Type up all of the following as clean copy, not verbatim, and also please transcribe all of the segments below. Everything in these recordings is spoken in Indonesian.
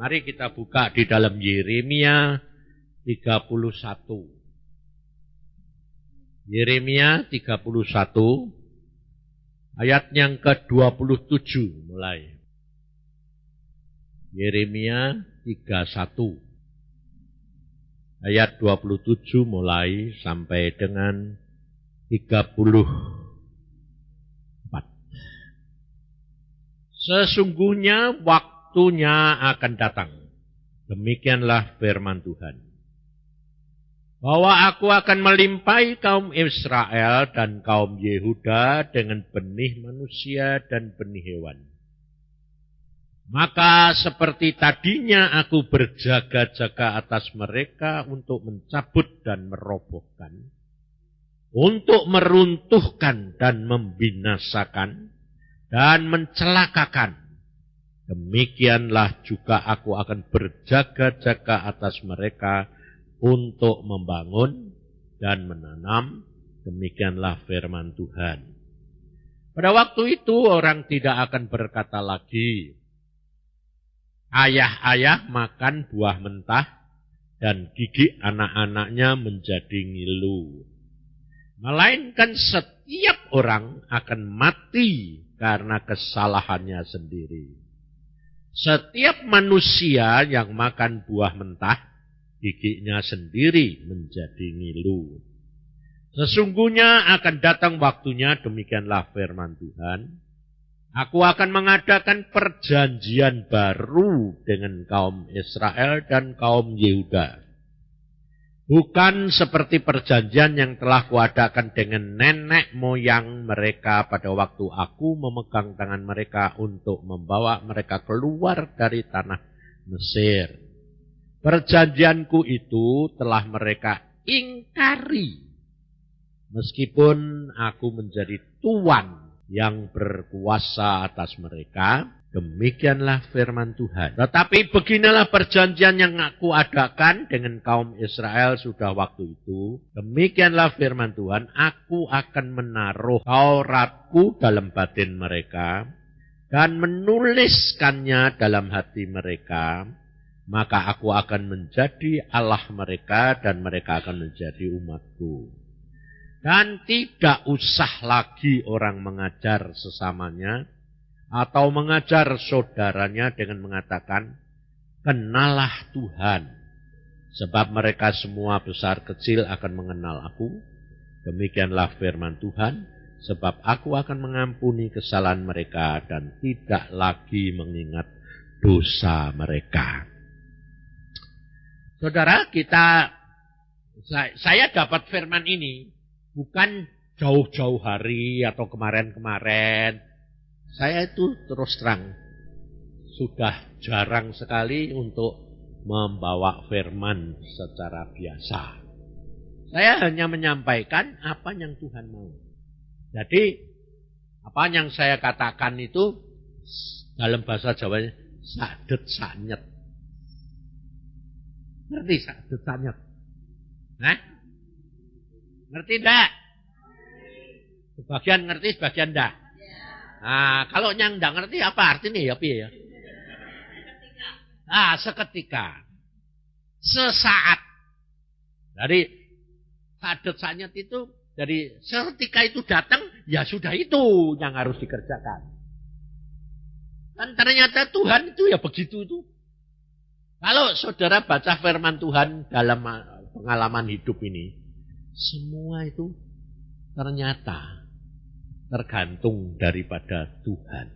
Mari kita buka di dalam Yeremia 31. Yeremia 31 ayat yang ke-27 mulai. Yeremia 31 ayat 27 mulai sampai dengan 34. Sesungguhnya waktunya akan datang. Demikianlah firman Tuhan. Bahwa aku akan melimpahi kaum Israel dan kaum Yehuda dengan benih manusia dan benih hewan. Maka seperti tadinya aku berjaga-jaga atas mereka untuk mencabut dan merobohkan, untuk meruntuhkan dan membinasakan, dan mencelakakan. Demikianlah juga aku akan berjaga-jaga atas mereka untuk membangun dan menanam. Demikianlah firman Tuhan. Pada waktu itu orang tidak akan berkata lagi, ayah-ayah makan buah mentah dan gigi anak-anaknya menjadi ngilu. Melainkan setiap orang akan mati karena kesalahannya sendiri. Setiap manusia yang makan buah mentah, giginya sendiri menjadi ngilu. Sesungguhnya akan datang waktunya, demikianlah firman Tuhan. Aku akan mengadakan perjanjian baru dengan kaum Israel dan kaum Yehuda. Bukan seperti perjanjian yang telah kuadakan dengan nenek moyang mereka pada waktu aku memegang tangan mereka untuk membawa mereka keluar dari tanah Mesir. Perjanjianku itu telah mereka ingkari. Meskipun aku menjadi tuan yang berkuasa atas mereka, demikianlah firman Tuhan. Tetapi beginilah perjanjian yang aku adakan dengan kaum Israel sudah waktu itu. Demikianlah firman Tuhan, aku akan menaruh Tauratku dalam batin mereka dan menuliskannya dalam hati mereka. Maka aku akan menjadi Allah mereka dan mereka akan menjadi umatku. Dan tidak usah lagi orang mengajar sesamanya atau mengajar saudaranya dengan mengatakan, kenalah Tuhan. Sebab mereka semua besar kecil akan mengenal aku. Demikianlah firman Tuhan. Sebab aku akan mengampuni kesalahan mereka dan tidak lagi mengingat dosa mereka. Saudara, saya dapat firman ini bukan jauh-jauh hari atau kemarin-kemarin. Saya itu terus terang sudah jarang sekali untuk membawa firman secara biasa. Saya hanya menyampaikan apa yang Tuhan mau. Jadi apa yang saya katakan itu dalam bahasa Jawanya sadet sanyet. Ngerti sadet sanyet? Hah? Ngerti enggak? Sebagian ngerti, sebagian enggak. Nah, kalau yang enggak ngerti apa artinya ya, piye ya? Seketika. Sesaat. Jadi sadet sanyet itu dari seketika itu datang, ya sudah itu yang harus dikerjakan. Dan ternyata Tuhan itu ya begitu itu. Kalau saudara baca firman Tuhan dalam pengalaman hidup ini, semua itu ternyata tergantung daripada Tuhan.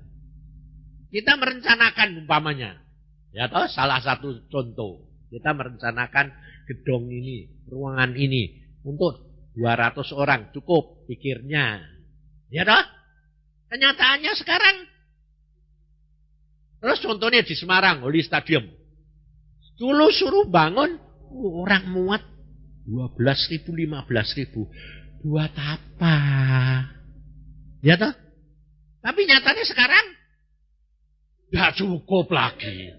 Kita merencanakan umpamanya, ya toh, salah satu contoh, kita merencanakan gedung ini, ruangan ini untuk 200 orang cukup pikirnya, ya toh. Kenyataannya sekarang, terus contohnya di Semarang, Oli Stadium. Dulu suruh bangun, orang muat 12.000, 15.000. Buat apa? Ya toh? Tapi nyatanya sekarang gak cukup lagi.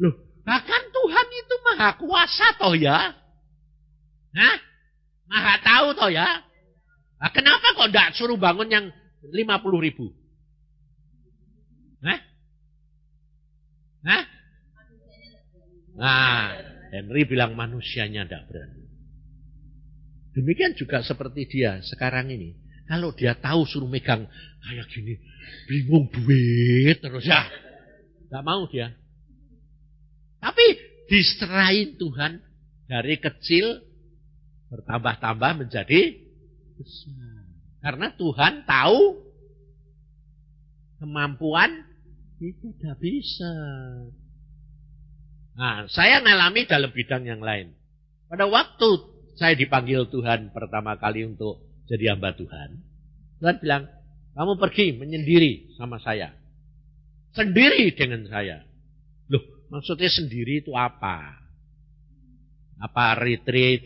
Loh, bahkan Tuhan itu maha kuasa toh ya? Hah? Maha tahu toh ya? Nah, kenapa kok gak suruh bangun yang 50.000? Hah? Hah? Nah, Henry bilang manusianya tidak berani. Demikian juga seperti dia sekarang ini. Kalau dia tahu suruh megang kayak gini, bingung duit terus ya. Tidak mau dia. Tapi diserahin Tuhan dari kecil bertambah-tambah menjadi besar. Karena Tuhan tahu kemampuan itu tidak bisa. Nah, saya ngalami dalam bidang yang lain. Pada waktu saya dipanggil Tuhan pertama kali untuk jadi hamba Tuhan, Tuhan bilang, kamu pergi menyendiri sama saya. Sendiri dengan saya. Loh, maksudnya sendiri itu apa? Apa retreat?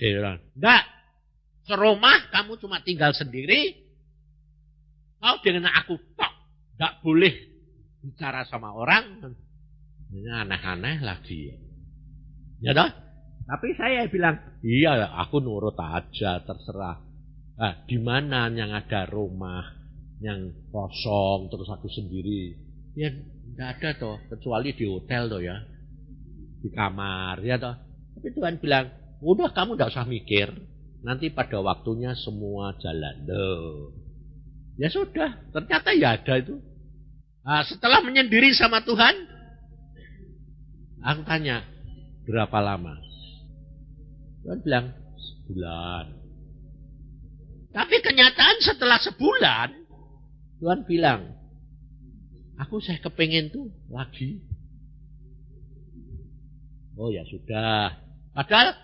Enggak. Serumah kamu cuma tinggal sendiri. Kau dengan aku tok. Enggak boleh bicara sama orang. Ini aneh-aneh lagi. Ya toh? Tapi saya bilang, iya aku nurut aja, terserah. Nah, di mana yang ada rumah yang kosong terus aku sendiri? Ya enggak ada toh, kecuali di hotel toh ya. Di kamar ya toh. Tapi Tuhan bilang, udah kamu enggak usah mikir. Nanti pada waktunya semua jalan. Loh. Ya sudah, ternyata ya ada itu. Nah, setelah menyendiri sama Tuhan, aku tanya, berapa lama? Tuhan bilang, sebulan. Tapi kenyataan setelah sebulan, Tuhan bilang, saya kepengen tuh lagi. Oh ya sudah. Padahal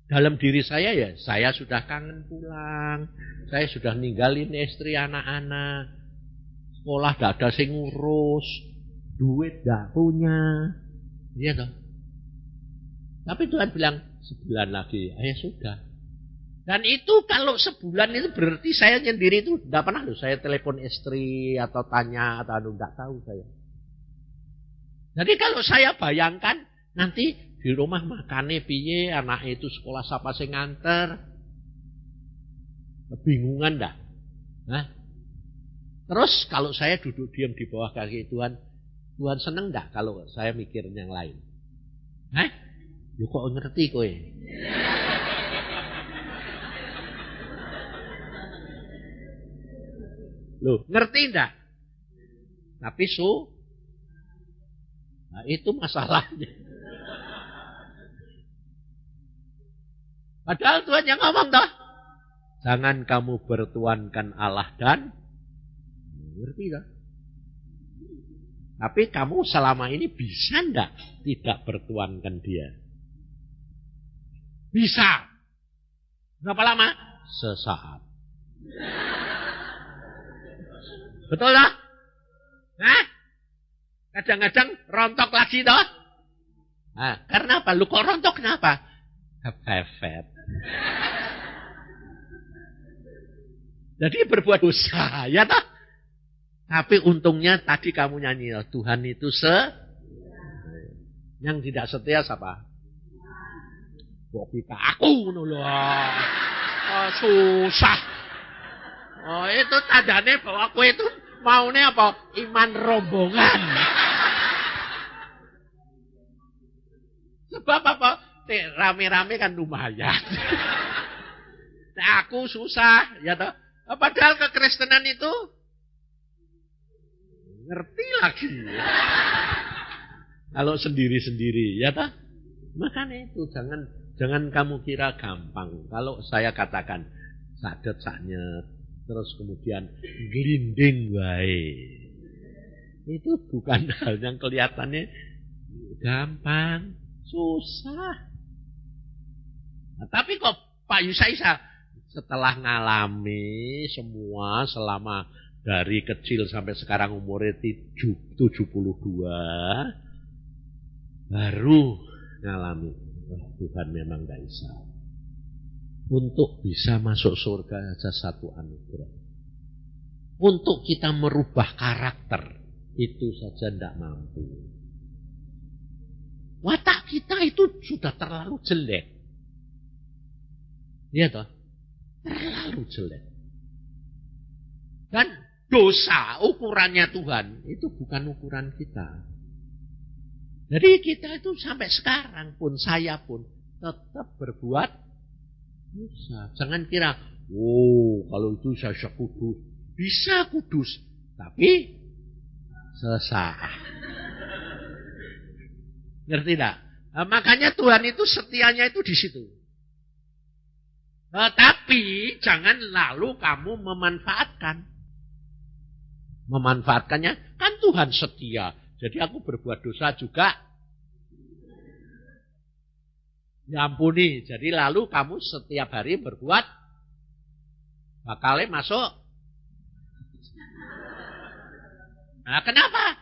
dalam diri saya ya, saya sudah kangen pulang. Saya sudah ninggalin istri, anak-anak. Sekolah gak ada sing ngurus. Duit gak punya. Iya toh. Tapi Tuhan bilang, sebulan lagi. Ya sudah. Dan itu kalau sebulan itu berarti saya sendiri itu tidak pernah loh. Saya telepon istri atau tanya atau tidak tahu saya. Jadi kalau saya bayangkan nanti di rumah makannya piye, anak itu sekolah siapa sing nganter. Kebingungan dah. Nah. Terus kalau saya duduk diam di bawah kaki Tuhan, Tuhan seneng enggak kalau saya mikirin yang lain? Hah? Yo kok ngerti kowe? Loh, ngerti enggak? Tapi nah itu masalahnya. Padahal Tuhan yang ngomong toh. Jangan kamu bertuankan Allah dan ngerti toh? Tapi kamu selama ini bisa enggak tidak bertuankan dia? Bisa. Berapa lama? Sesaat. Betul tak? Hah? Kadang-kadang rontok lagi toh? Nah, karena apa? Lu kok rontok kenapa? Kepepet. Jadi berbuat dosa, ya toh? Tapi untungnya tadi kamu nyanyi, Tuhan itu yang tidak setia siapa? Kok kita aku loh. Oh, susah. Oh, itu tandanya bahwa aku itu maunya apa? Iman rombongan. Sebab apa? Rame-rame kan lumayan. Nah, aku susah, ya toh. Padahal kekristenan itu ngerti lagi. Kalau sendiri-sendiri, ya toh. Makanya itu jangan kamu kira gampang. Kalau saya katakan sadet saknyet, terus kemudian gelinding wae. Itu bukan hal yang kelihatannya gampang, susah. Nah, tapi kok Pak Yusaisa setelah ngalami semua selama dari kecil sampai sekarang umurnya 72 baru ngalami Tuhan memang gak bisa. Untuk bisa masuk surga aja satu anugerah. Untuk kita merubah karakter itu saja tidak mampu. Watak kita itu sudah terlalu jelek. Iya toh? Terlalu jelek. Dan dosa ukurannya Tuhan itu bukan ukuran kita. Jadi kita itu sampai sekarang pun, saya pun tetap berbuat dosa. Jangan kira, kalau itu saya kudus. Bisa kudus, tapi sesaat. Ngerti tidak? Nah, makanya Tuhan itu setianya itu di situ. Tapi jangan lalu kamu memanfaatkan. Memanfaatkannya, kan Tuhan setia. Jadi aku berbuat dosa juga diampuni. Jadi lalu kamu setiap hari berbuat bakalnya masuk. Nah, kenapa?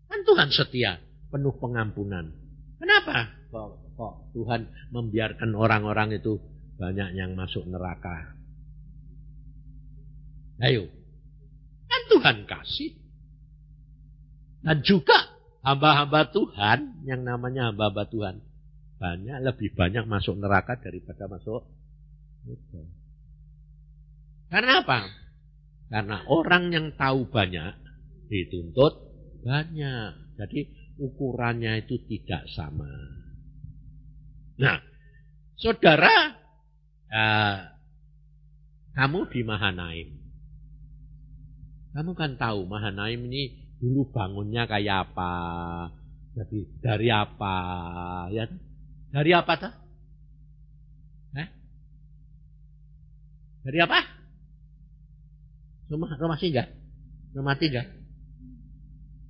Kan Tuhan setia, penuh pengampunan. Kenapa? Kok Tuhan membiarkan orang-orang itu banyak yang masuk neraka? Ayo. Kan Tuhan kasih. Dan juga hamba-hamba Tuhan, yang namanya hamba-hamba Tuhan, lebih banyak masuk neraka daripada masuk surga. Karena apa? Karena orang yang tahu banyak, dituntut banyak. Jadi ukurannya itu tidak sama. Nah, saudara, kamu di Mahanaim. Kamu kan tahu Mahanaim ini dulu bangunnya kayak apa. Jadi dari apa? Ya, dari apa tuh? Dari apa? Rumah singgah? Rumah tinggal?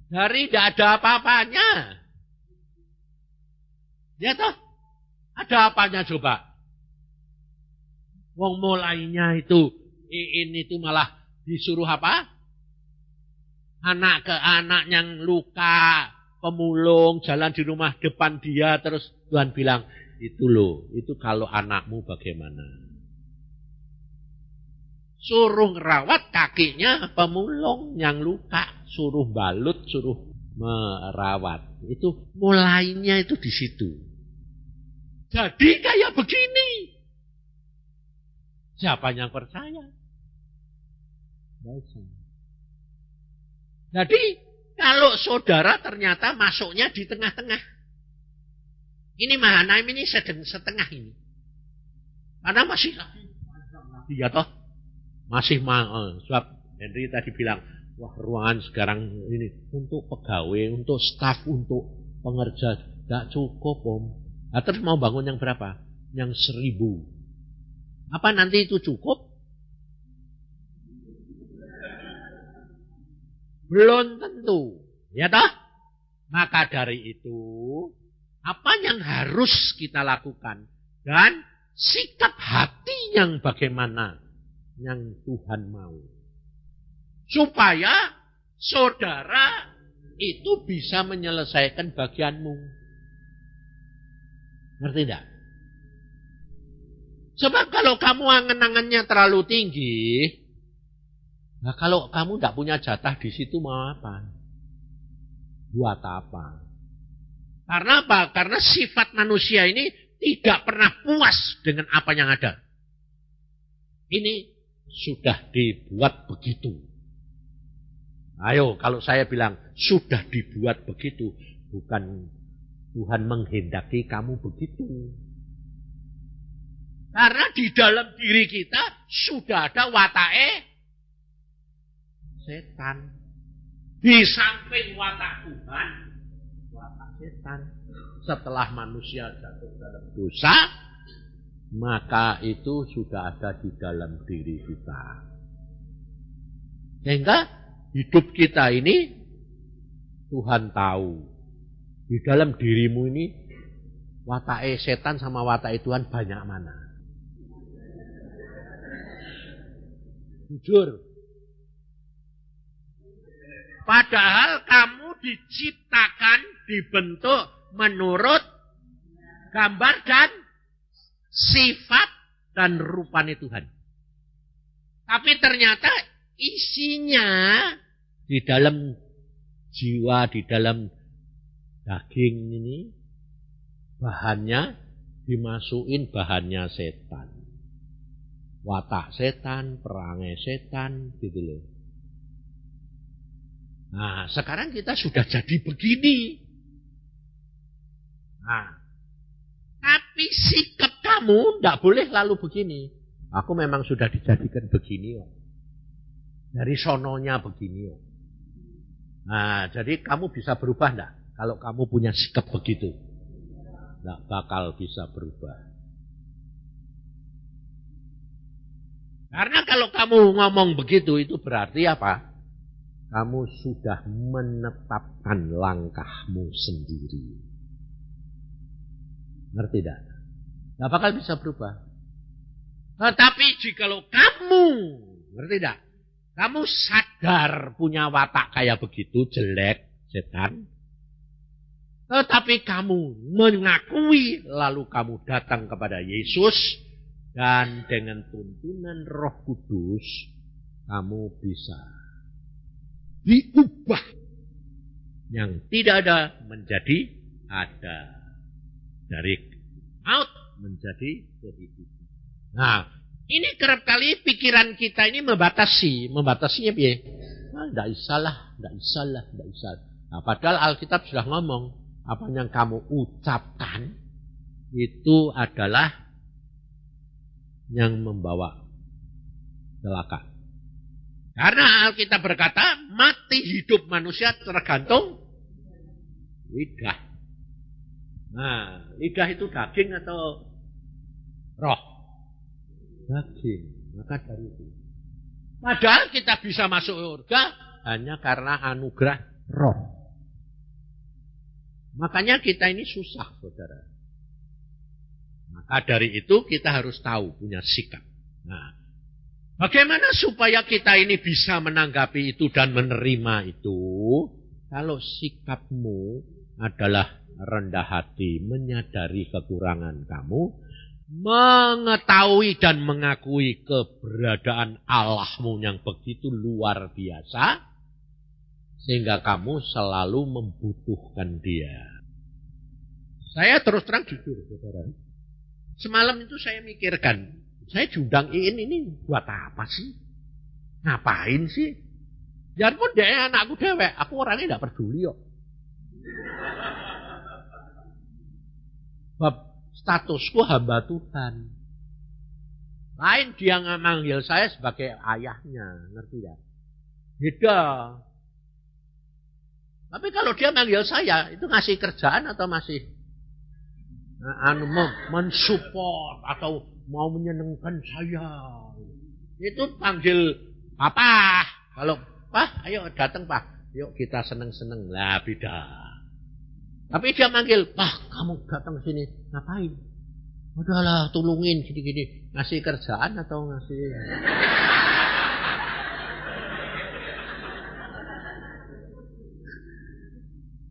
Dari tidak ada apa-apanya. Ya toh? Ada apanya coba? Wong mulainya itu, ini tuh malah disuruh apa? Anak ke anak yang luka, pemulung, jalan di rumah depan dia, terus Tuhan bilang, itu loh, itu kalau anakmu bagaimana? Suruh ngerawat kakinya pemulung yang luka, suruh balut, suruh merawat. Itu mulainya itu di situ. Jadi kayak begini. Siapa yang percaya? Jadi kalau saudara ternyata masuknya di tengah-tengah. Ini Mahanaim ini setengah ini. Karena masih ya toh. Masih sebab Henry tadi bilang, wah ruangan sekarang ini untuk pegawai, untuk staf, untuk pengerja tidak cukup om. Nah, terus mau bangun yang berapa? Yang 1000. Apa nanti itu cukup? Belum tentu. Ya toh? Maka dari itu, apa yang harus kita lakukan? Dan sikap hati yang bagaimana? Yang Tuhan mau. Supaya saudara itu bisa menyelesaikan bagianmu. Ngerti tidak? Sebab kalau kamu angan-angannya terlalu tinggi, nah kalau kamu tidak punya jatah di situ mau apa? Buat apa? Karena apa? Karena sifat manusia ini tidak pernah puas dengan apa yang ada. Ini sudah dibuat begitu. Ayo, kalau saya bilang sudah dibuat begitu, bukan Tuhan menghendaki kamu begitu. Karena di dalam diri kita sudah ada watake setan. Di samping watak Tuhan, watak setan. Setelah manusia jatuh dalam dosa, maka itu sudah ada di dalam diri kita. Sehingga hidup kita ini Tuhan tahu. Di dalam dirimu ini watak setan sama watak Tuhan banyak mana. Jujur. Padahal kamu diciptakan, dibentuk menurut gambar dan sifat dan rupanya Tuhan. Tapi ternyata isinya di dalam jiwa, di dalam daging ini bahannya dimasukin bahannya setan. Watak setan, perangai setan gitu loh. Nah, sekarang kita sudah jadi begini. Nah, tapi sikap kamu tidak boleh lalu begini. Aku memang sudah dijadikan begini kok. Dari sononya begini kok. Nah, jadi kamu bisa berubah enggak? Kalau kamu punya sikap begitu. Enggak bakal bisa berubah. Karena kalau kamu ngomong begitu, itu berarti apa? Kamu sudah menetapkan langkahmu sendiri. Ngerti tidak? Nggak bakal bisa berubah. Tetapi jikalau kamu, ngerti tidak? Kamu sadar punya watak kayak begitu, jelek, setan. Tetapi kamu mengakui, lalu kamu datang kepada Yesus, dan dengan tuntunan Roh Kudus, kamu bisa diubah. Yang tidak ada menjadi ada. Dari maut menjadi kehidupan. Nah, ini kerap kali pikiran kita ini membatasi. Membatasinya piye? Tidak isalah. Nah, padahal Alkitab sudah ngomong, apa yang kamu ucapkan itu adalah yang membawa celaka. Karena Alkitab berkata, mati hidup manusia tergantung lidah. Nah, lidah itu daging atau roh? Daging. Maka dari itu. Padahal kita bisa masuk surga hanya karena anugerah roh. Makanya kita ini susah, saudara. Maka dari itu kita harus tahu, punya sikap. Nah, bagaimana supaya kita ini bisa menanggapi itu dan menerima itu? Kalau sikapmu adalah rendah hati, menyadari kekurangan kamu, mengetahui dan mengakui keberadaan Allahmu yang begitu luar biasa, sehingga kamu selalu membutuhkan Dia. Saya terus terang jujur, saudara. Semalam itu saya mikirkan, saya diundang ini buat apa sih? Ngapain sih? Biarpun dia anakku dewek, aku orangnya tidak peduli kok. Bab statusku hamba Tuhan. Lain dia memanggil saya sebagai ayahnya, ngerti ya? Beda. Tapi kalau dia manggil saya, itu ngasih kerjaan atau masih mensupport atau mau menyenangkan saya. Itu panggil papa. Kalau Pak, ayo datang Pak. Yuk kita seneng-seneng. Lah beda. Tapi dia manggil, Pak kamu datang sini. Ngapain? Udahlah tulungin gini-gini. Ngasih kerjaan atau ngasih...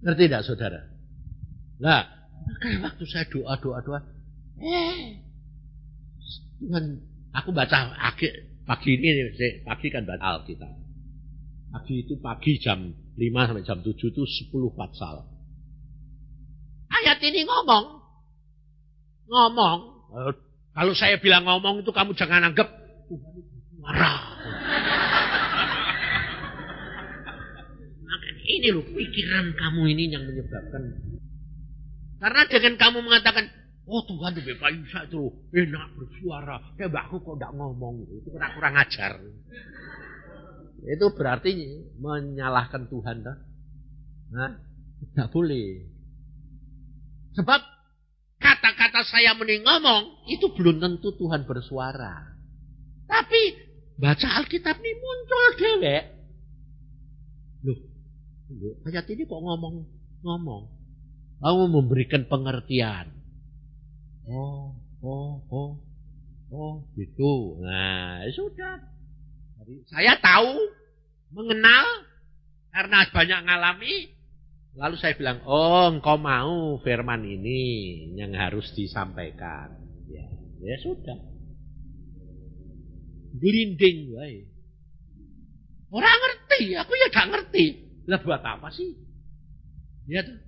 Ngerti tidak saudara? Nah, makanya waktu saya doa. Tuhan, aku baca pagi ini, pagi kan baca Alkitab. Pagi itu jam 5 sampai jam 7 itu 10 patsal. Ayat ini ngomong. Kalau saya bilang ngomong itu kamu jangan anggap Tuhan itu marah. Ini loh pikiran kamu ini yang menyebabkan. Karena dengan kamu mengatakan, oh Tuhan itu Bapak Yusa itu enak bersuara. Ya mbakku kok tidak ngomong. Itu kurang ajar. Itu berarti menyalahkan Tuhan. Nah, tidak boleh. Sebab kata-kata saya mending ngomong, itu belum tentu Tuhan bersuara. Tapi baca Alkitab ini muncul dewek. Loh, ayat ini kok ngomong. Kamu memberikan pengertian. Oh, gitu. Nah, sudah. Jadi, saya tahu, mengenal, karena banyak ngalami. Lalu saya bilang, oh engkau mau firman ini yang harus disampaikan. Ya sudah. Gelinding. Orang ngerti, aku ya gak ngerti. Lah buat apa sih? Ya tuh.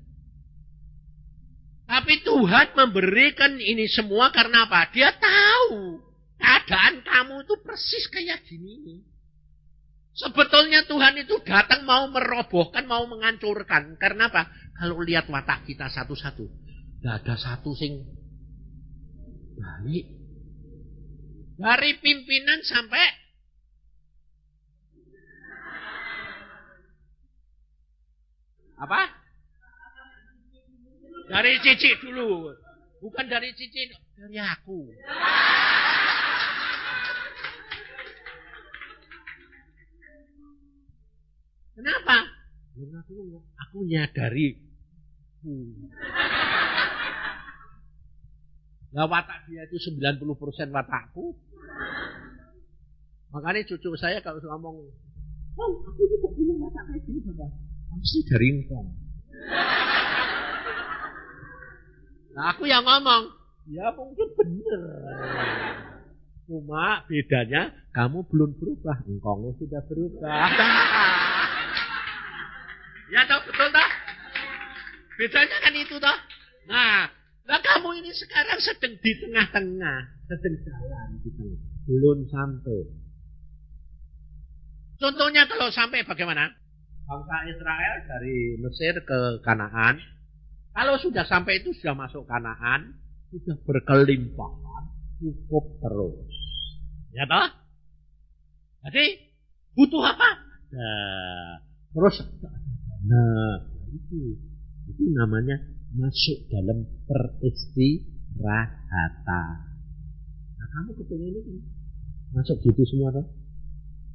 Tapi Tuhan memberikan ini semua karena apa? Dia tahu keadaan kamu itu persis kayak gini. Sebetulnya Tuhan itu datang mau merobohkan, mau menghancurkan. Karena apa? Kalau lihat watak kita satu-satu. Tidak ada satu sing baik. Dari pimpinan sampai apa? Dari Cici dulu. Bukan dari Cici, dari aku. Kenapa? Aku nyadari. Nah, watak dia itu 90% watakku. Makanya cucu saya kalau ngomong, oh, aku juga punya watak kayak gini, Bapak. Pasti dari engkau. Nah, aku yang ngomong, ya mungkin benar. Cuma bedanya kamu belum berubah, engkau sudah berubah. Ya toh, betul toh? Bedanya kan itu toh. Nah, kamu ini sekarang sedang di tengah-tengah, sedang jalan di tengah, belum sampai. Contohnya kalau sampai bagaimana? Bangsa Israel dari Mesir ke Kanaan. Kalau sudah sampai itu sudah masuk Kanaan, sudah berkelimpahan, cukup terus. Ya toh? Jadi butuh apa? Terus itu namanya masuk dalam peristirahatan. Nah, kamu kepengen ini masuk gitu semua toh?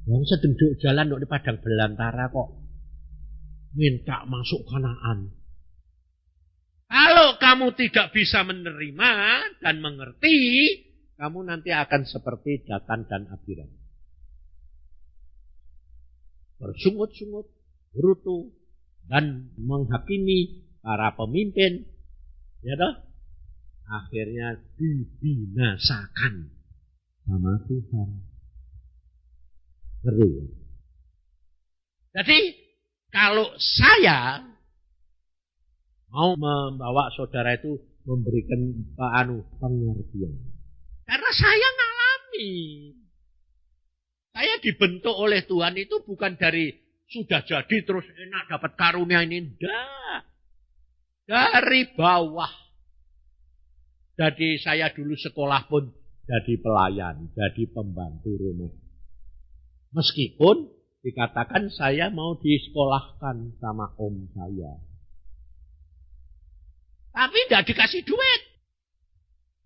Yang sedang jalan di padang belantara kok minta masuk Kanaan. Kalau kamu tidak bisa menerima dan mengerti, kamu nanti akan seperti Datan dan Abiram. Bersungut-sungut, berutuh, dan menghakimi para pemimpin. Ya toh? Akhirnya dibinasakan sama Tuhan. Ngeri. Jadi, kalau saya mau membawa saudara itu memberikan pengertian. Karena saya ngalami. Saya dibentuk oleh Tuhan itu bukan dari sudah jadi terus enak dapat karunia ini. Enggak. Dari bawah. Jadi saya dulu sekolah pun jadi pelayan, jadi pembantu rumah. Meskipun dikatakan saya mau disekolahkan sama om saya. Tapi tidak dikasih duit.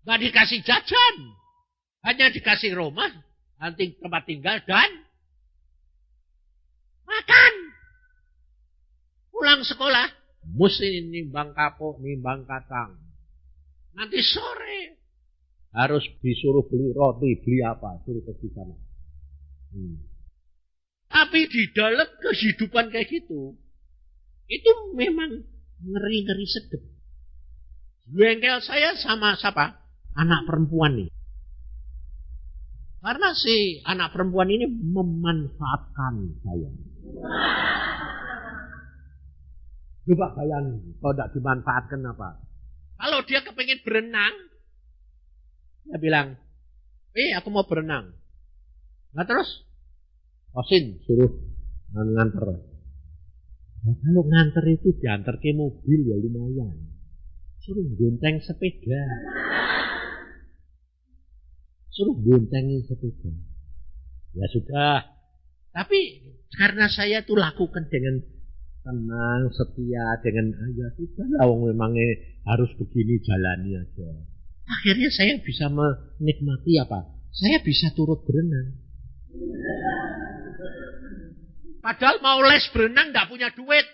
Tidak dikasih jajan. Hanya dikasih rumah, nanti tempat tinggal dan makan. Pulang sekolah, mesti nimbang kapuk, nimbang kacang. Nanti sore harus disuruh beli roti, beli apa, suruh pergi sana. Tapi di dalam kehidupan kayak gitu, itu memang ngeri-ngeri sedep. Bengkel saya sama siapa? Anak perempuan nih. Karena si anak perempuan ini memanfaatkan saya. Coba bayangin, kalau tidak dimanfaatkan apa? Kalau dia kepengen berenang, dia bilang, aku mau berenang. Nah terus, Osin suruh nganter. Nah, kalau nganter itu diantar ke mobil ya lumayan. Suruh gonteng sepeda. Suruh gontengin sepeda. Ya sudah. Tapi karena saya tuh lakukan dengan tenang, setia, dengan ya sudah lah, memangnya harus begini jalani aja. Akhirnya saya bisa menikmati apa? Saya bisa turut berenang. Padahal mau les berenang gak punya duit.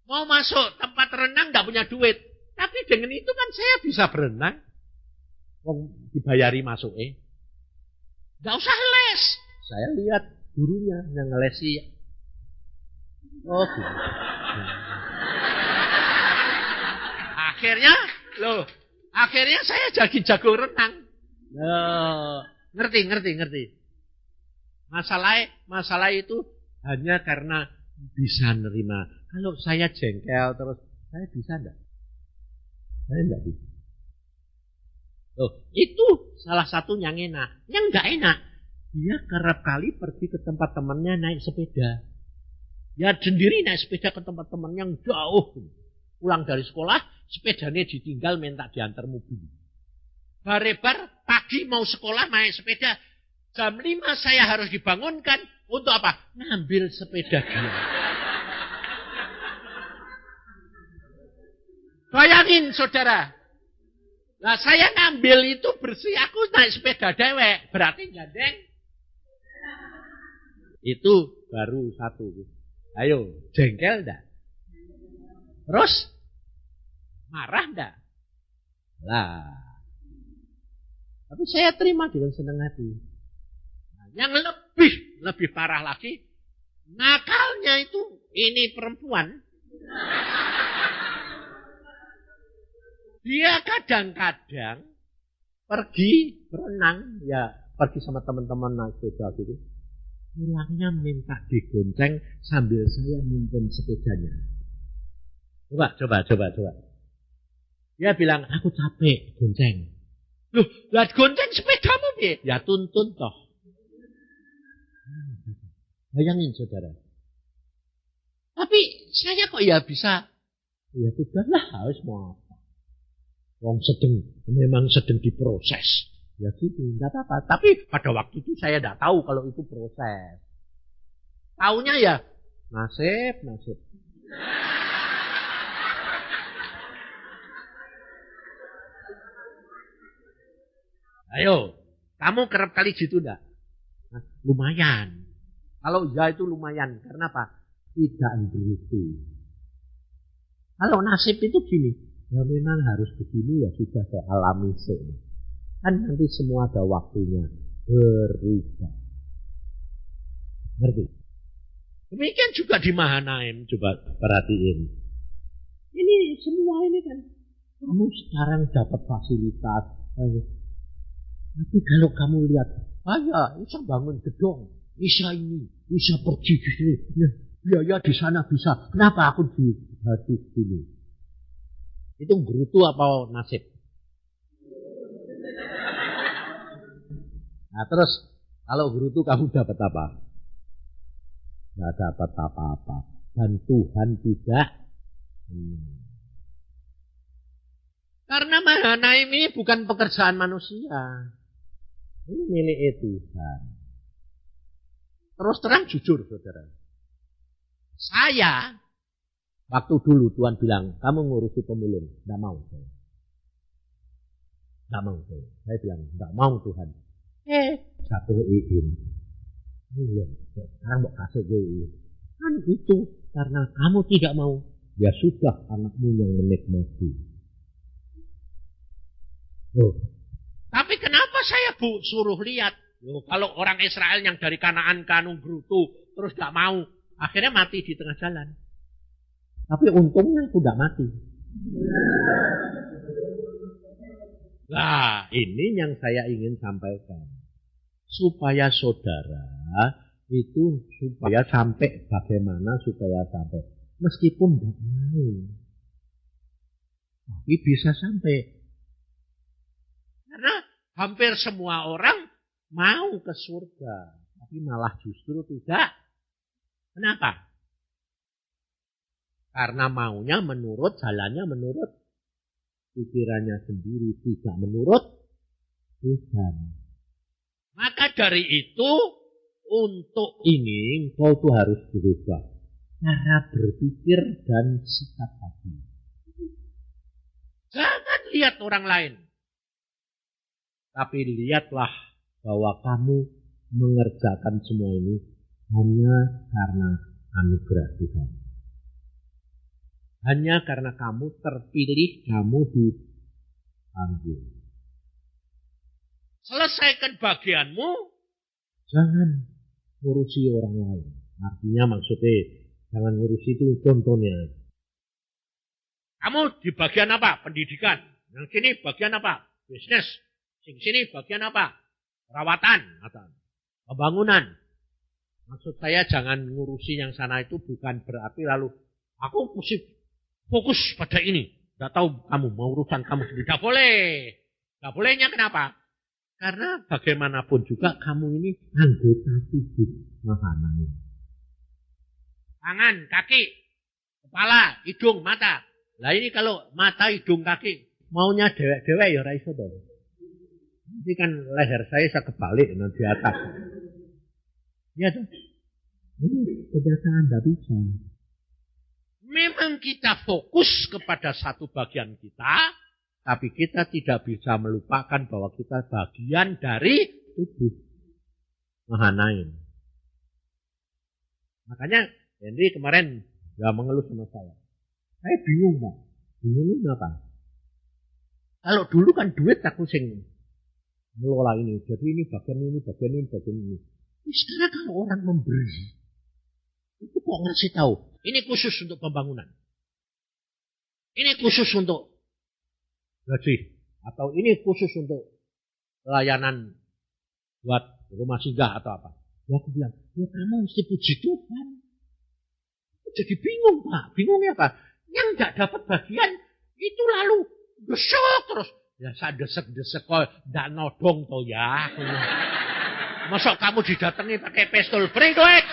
Mau masuk tempat renang gak punya duit. Tapi dengan itu kan saya bisa berenang. Dibayari masuk gak usah les. Saya lihat gurunya yang ngelesi. Oh gitu. Akhirnya saya jadi jago renang. Ngerti. Masalah itu hanya karena bisa nerima. Kalau saya jengkel terus, saya bisa enggak? Saya enggak bisa. Itu salah satu yang enak. Yang enggak enak, dia kerap kali pergi ke tempat temannya naik sepeda. Ya sendiri naik sepeda ke tempat teman yang jauh. Pulang dari sekolah, sepedanya ditinggal minta diantar mobil. Barebar pagi mau sekolah naik sepeda. Jam 5 saya harus dibangunkan. Untuk apa? Ngambil sepeda dia. Bayangin saudara. Nah saya ngambil itu bersih. Aku naik sepeda dewek. Berarti gandeng. Itu baru satu. Ayo, jengkel enggak? Terus? Marah enggak? Lah. Tapi saya terima dengan senang hati. Nah, yang lebih parah lagi, nakalnya itu ini perempuan. Dia kadang-kadang pergi berenang, ya pergi sama teman-teman naik sepeda gitu. Pulangnya minta digonceng sambil saya nyimpen sepedanya. Coba. Dia bilang, aku capek gonceng. Loh, lah gonceng sepedamu piye? Ya tuntun toh. Bayangin saudara. Tapi saya kok ya bisa. Ya sudahlah, harus mau apa. Memang sedang diproses. Ya gitu, enggak apa-apa. Tapi pada waktu itu saya enggak tahu kalau itu proses. Taunya ya nasib. Ayo, kamu kerap kali gitu enggak? Nah, lumayan. Kalau ya itu lumayan. Karena apa? Tidak begitu. Kalau nasib itu gini. Ya memang harus begini, ya sudah saya alami sih. Kan nanti semua ada waktunya. Berubah. Ngerti? Demikian juga di Mahanaim. Coba perhatiin. Ini semua ini kan. Kamu sekarang dapat fasilitas. Tapi kalau kamu lihat. Ya bisa bangun gedung. Bisa ini. Bisa pergi ke sini. Ya di sana bisa. Kenapa aku di hati sini? Itu gerutu apa nasib? Nah terus, kalau gerutu kamu dapat apa? Tidak dapat apa-apa. Dan Tuhan tidak. Karena Mahanaim ini bukan pekerjaan manusia. Ini milik Tuhan. Terus terang jujur saudara. Saya waktu dulu Tuhan bilang, kamu ngurusi pemulung. Tidak mau. Tidak mau. Saya bilang, tidak mau Tuhan. Satu izin. Sekarang mau kasih izin. Kan itu, karena kamu tidak mau. Ya sudah, anakmu yang menikmati. Tapi kenapa saya suruh lihat? Kalau orang Israel yang dari Kanaan Kanung Gerutu, terus tidak mau. Akhirnya mati di tengah jalan. Tapi untungnya aku tidak mati. Nah, ini yang saya ingin sampaikan. Supaya saudara itu supaya sampai bagaimana supaya sampai. Meskipun tidak mau. Tapi bisa sampai. Karena hampir semua orang mau ke surga. Tapi malah justru tidak. Kenapa? Karena maunya menurut, jalannya menurut pikirannya sendiri, tidak menurut Tuhan. Maka dari itu, untuk ini engkau tuh harus berubah. Cara berpikir dan sikap hati. Jangan lihat orang lain. Tapi lihatlah bahwa kamu mengerjakan semua ini hanya karena anugerah Tuhan. Hanya karena kamu terpilih, kamu dipanggil. Selesaikan bagianmu, jangan ngurusi orang lain. Artinya maksudnya, jangan ngurusi itu contohnya. Kamu di bagian apa? Pendidikan. Yang sini bagian apa? Bisnis. Yang sini bagian apa? Perawatan. Atau pembangunan. Maksud saya jangan ngurusi yang sana itu bukan berarti lalu aku mesti fokus pada ini. Tidak tahu kamu mau urusan kamu sendiri. Tidak boleh. Tidak bolehnya kenapa? Karena bagaimanapun juga kamu ini anggota tubuh Mahanaim. Tangan, kaki, kepala, hidung, mata. Lah ini kalau mata, hidung, kaki maunya dewek-dewek ya ora iso to. Ini kan leher saya kebalik di atas. Ya tuh. Ini kenyataan tidak bisa. Memang kita fokus kepada satu bagian kita, tapi kita tidak bisa melupakan bahwa kita bagian dari tubuh Mahanaim. Makanya Henry kemarin gak mengeluh sama saya. Saya bingung Pak. Bingung ini apa? Kalau dulu kan duit aku sing mengelola ini. Jadi ini bagian ini, bagian ini, bagian ini. Sekarang kalau orang memberi, itu kok ngasih tahu. Ini khusus untuk pembangunan. Ini khusus untuk gaji. Atau ini khusus untuk layanan buat rumah singgah atau apa. Ya aku bilang, ya kamu mesti puji Tuhan. Jadi bingung Pak. Bingungnya apa? Yang tidak dapat bagian, itu lalu desek terus. Ya saya desek-desek kok tidak nodong toh ya. Masa kamu didatangi pakai pistol, beri duit.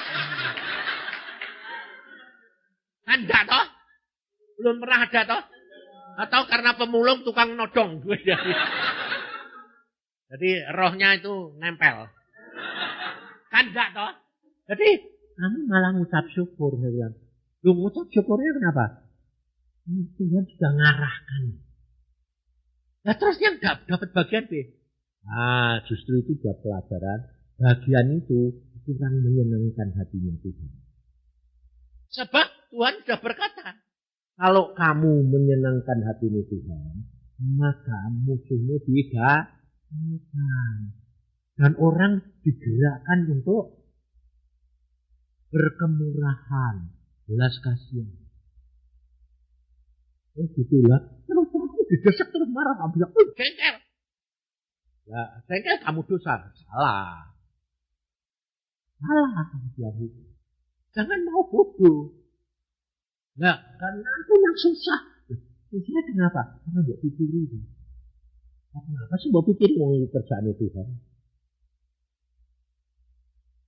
Kan enggak toh? Belum pernah ada toh? Atau karena pemulung tukang nodong. Jadi rohnya itu nempel. Kan enggak toh? Jadi kamu malah ngucap syukur. Saya bilang. Lu ngucap syukurnya kenapa? Tuhan sudah ngarahkan. Nah terus yang dapat bagian B. Justru itu buat pelajaran. Bagian itu kurang menyenangkan hatinya Tuhan. Sebab Tuhan sudah berkata, kalau kamu menyenangkan hatimu Tuhan, maka musuhmu digerakkan. Dan orang digerakkan untuk berkemurahan, belas kasihan. Gitulah. Terus aku didesak terus marah. Aku bilang, jengkel. Ya, jengkel kamu dosa. Salah. Aku bilang gitu. Jangan mau bodoh. Nah, karena aku yang susah. Susahnya kenapa? Karena mbak pikir itu. Kenapa sih mbak pikir mau kerjaan Tuhan?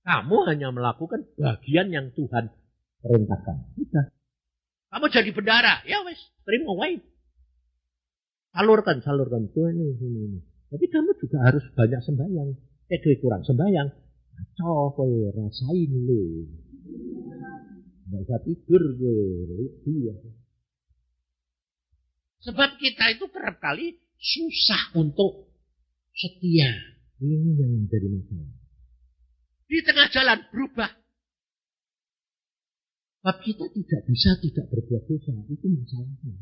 Kamu hanya melakukan bagian yang Tuhan perintahkan. Sudah. Kamu jadi bendara. Ya wes, terima wae. Salurkan Tuhan ini. Tapi kamu juga harus banyak sembahyang. Kurang sembahyang. Coba rasain lu. Nggak bisa tidur gue. Sebab kita itu kerap kali susah untuk setia. Ini yang menjadi masalah. Di tengah jalan berubah. Sebab kita tidak bisa tidak berbuat dosa. Itu masalahnya.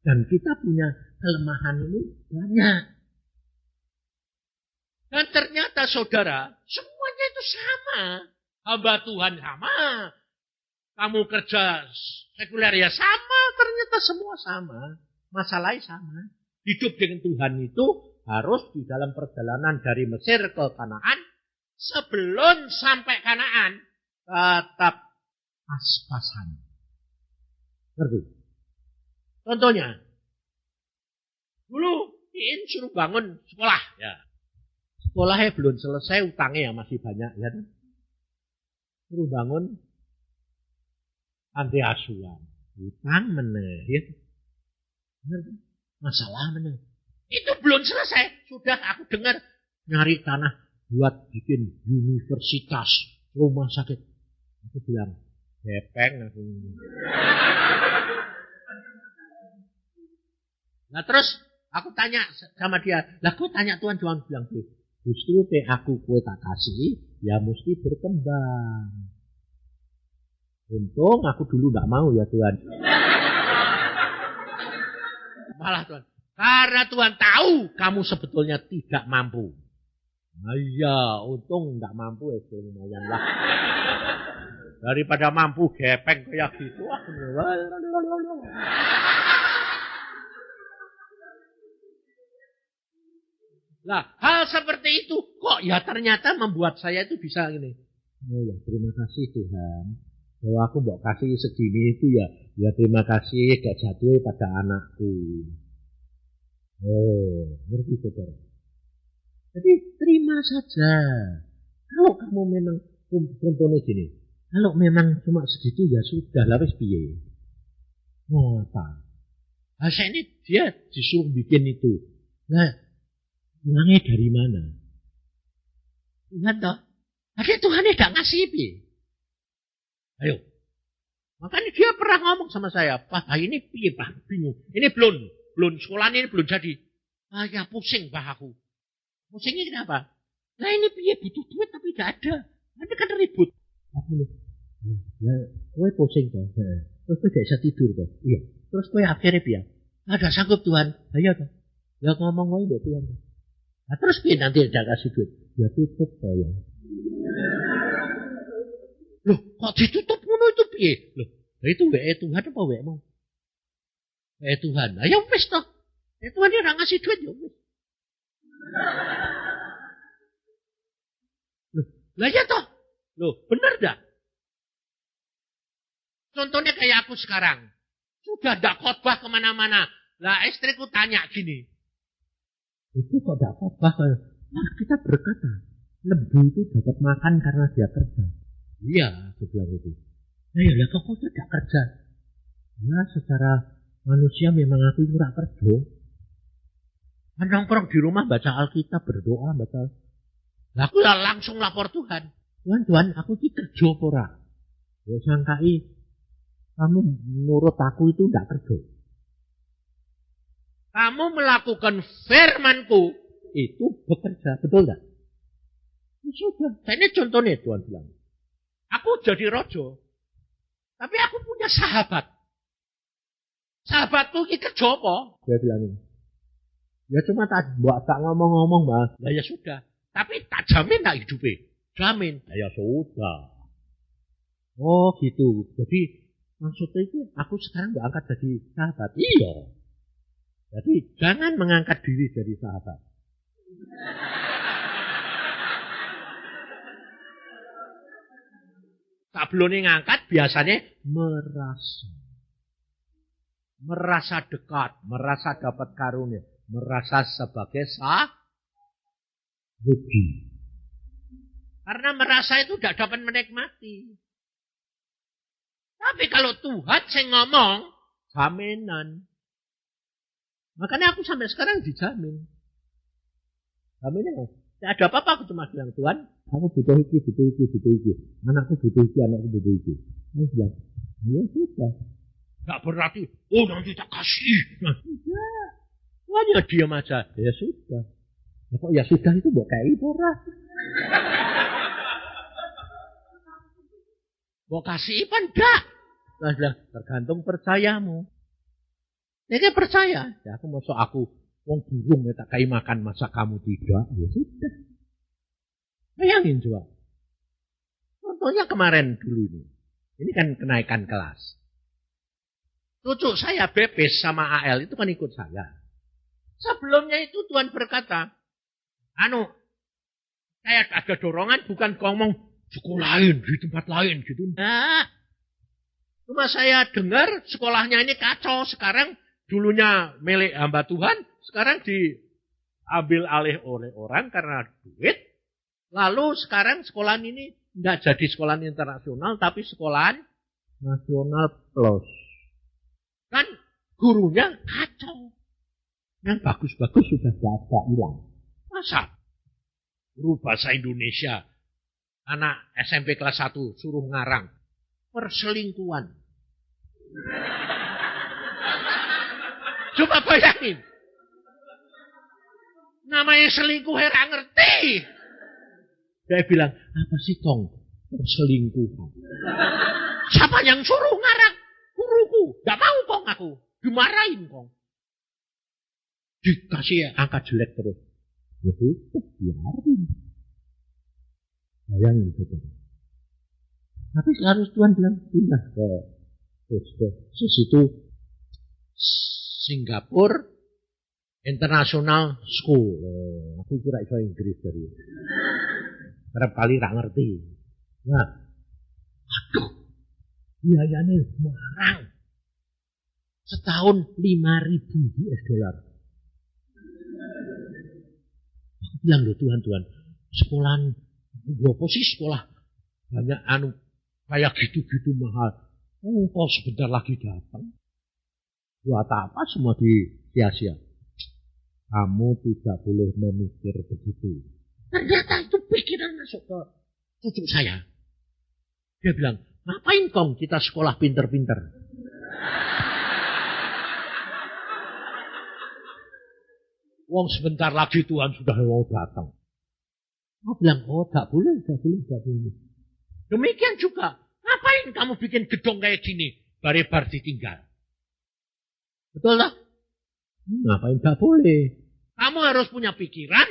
Dan kita punya kelemahan ini banyak. Dan ternyata saudara, semuanya itu sama. Hamba Tuhan sama. Kamu kerja sekuler ya sama. Ternyata semua sama. Masalahnya sama. Hidup dengan Tuhan itu harus di dalam perjalanan dari Mesir ke Kanaan. Sebelum sampai Kanaan, tetap pas-pasan. Ngerti? Contohnya, dulu Iin suruh bangun sekolah. Ya. Sekolahnya belum selesai, utangnya ya masih banyak. Ya. Suruh bangun panti asuhan. Utang meneh. Ya. Masalah meneh. Itu belum selesai. Sudah aku dengar nyari tanah buat bikin universitas, rumah sakit. Aku bilang, gepeng aku. Nah terus aku tanya sama dia, lah aku tanya Tuhan bilang, justru aku kue tak kasih, ya mesti berkembang. Untung aku dulu gak mau ya Tuhan. Malah Tuhan, karena Tuhan tahu kamu sebetulnya tidak mampu. Nah iya, untung gak mampu ya lumayan lah. Daripada mampu gepeng kayak gitu. Nah, hal seperti itu kok ya ternyata membuat saya itu bisa gini. Oh ya, terima kasih Tuhan. Kalau aku mau kasih segini itu ya terima kasih gak jatuh pada anakku. Oh, ngerti saudara. Jadi terima saja. Kalau kamu memang contohnya gini. Kalau memang cuma segitu ya sudah lah wis piye. Oh, apa? Saya ini dia disuruh bikin itu. Nah, uangnya dari mana? Tuhan toh. Tapi Tuhan tidak ngasih piye. Ayo. Makanya dia pernah ngomong sama saya, Pak, ini piye Pak? Bingung. Ini belum sekolah ini belum jadi. Ya pusing Pak aku. Pusingnya kenapa? Nah ini piye butuh duit tapi tidak ada. Nanti kan ribut. Aku nih. Nah, kowe pusing toh. Terus kowe gak bisa tidur toh. Iya. Terus kowe akhirnya piye? Ada sanggup Tuhan. Ayo toh. Ya ngomong wae mbek Tuhan. Nah, terus piye nanti tidak kasih duit? Ya tutup saya. Loh, kok ditutup ngono itu piye? Loh, itu wae Tuhan apa wae-mu? Wae Tuhan. Nah, ya wis toh. Tuhan dia ora ngasih duit ya wis. Loh, lah ya toh. Loh, bener dah. Contohnya kayak aku sekarang. Sudah tidak khotbah kemana-mana. Lah istriku tanya gini. Itu kok tidak khotbah? Nah, kita berkata. Lembu itu dapat makan karena dia kerja. Iya, aku bilang itu. Nah ya, kok tidak kerja? Ya, secara manusia memang aku itu tidak kerja. Nongkrong di rumah baca Alkitab, berdoa, baca. Nah, aku langsung lapor Tuhan. Tuhan, aku ini kerja apa ora? Ya sangkai kamu menurut aku itu tidak kerja. Kamu melakukan firmanku itu bekerja, betul tidak? Sudah, ini contohnya Tuhan bilang. Aku jadi rojo, tapi aku punya sahabat. Sahabatku ini kerja apa? Dia bilang, ya cuma tak ngomong-ngomong mas. Nah ya sudah, tapi tak jamin tak hidupnya. Jamin. Nah, ya sudah. Oh gitu. Jadi maksudnya itu aku sekarang gak angkat jadi sahabat. Iya. Jadi jangan mengangkat diri jadi sahabat. Sebelumnya ngangkat biasanya merasa dekat, merasa dapat karunia, merasa sebagai sahabat. Karena merasa itu tidak dapat menikmati. Tapi kalau Tuhan yang ngomong, jaminan. Makanya aku sampai sekarang dijamin. Jaminan. Tidak ada apa-apa, aku cuma bilang, Tuhan, aku butuh iki. Anakku butuh iki. Aku bilang, ya sudah. Tidak berarti, oh nanti tak kasih. Nah, tidak. Hanya diam aja. Ya sudah. Nah, kok ya sudah itu buat kayak ora. Mau kasih apa enggak? Nah, tergantung percayamu. Ini percaya. Ya, aku masuk aku. Wong burung ya tak kai makan masa kamu tidak. Ya sudah. Bayangin coba. Contohnya kemarin dulu ini. Ini kan kenaikan kelas. Cucu saya Bebes sama AL itu kan ikut saya. Sebelumnya itu Tuhan berkata. Saya ada dorongan bukan ngomong sekolahin di tempat lain gitu. Nah. Cuma saya dengar sekolahnya ini kacau. Sekarang dulunya milik hamba Tuhan. Sekarang diambil alih oleh orang karena duit. Lalu sekarang sekolahan ini tidak jadi sekolahan internasional. Tapi sekolahan nasional plus. Kan gurunya kacau. Yang bagus-bagus sudah tidak hilang. Masa? Guru bahasa Indonesia. Anak SMP kelas 1 suruh ngarang. Perselingkuhan. Coba bayangin. Namanya selingkuh heran ngerti. Dia bilang, apa sih Kong? Perselingkuhan. Siapa yang suruh ngarang? Guruku. Gak mau Kong aku. Dimarahin Kong. Dikasih angka jelek terus. Ya itu biarin. Bayangin gitu. Tapi harus Tuhan bilang pindah ke situ Singapura International School. Aku kira itu Inggris dari. Kerap kali tak ngerti. Nah, aduh, biayanya marang. Setahun 5.000 US dollar. Aku bilang loh Tuhan, sekolahan berapa sih sekolah banyak kayak gitu-gitu mahal. Kok sebentar lagi datang. Buat apa semua sia-sia? Kamu tidak boleh memikir begitu. Ternyata itu pikiran masuk ke cucu saya. Dia bilang, ngapain kong kita sekolah pinter-pinter? Wong sebentar lagi Tuhan sudah mau datang. Aku bilang, tak boleh. Demikian juga, ngapain kamu bikin gedung kayak gini? Bare-bar ditinggal. Betul tak? Ngapain tak boleh? Kamu harus punya pikiran,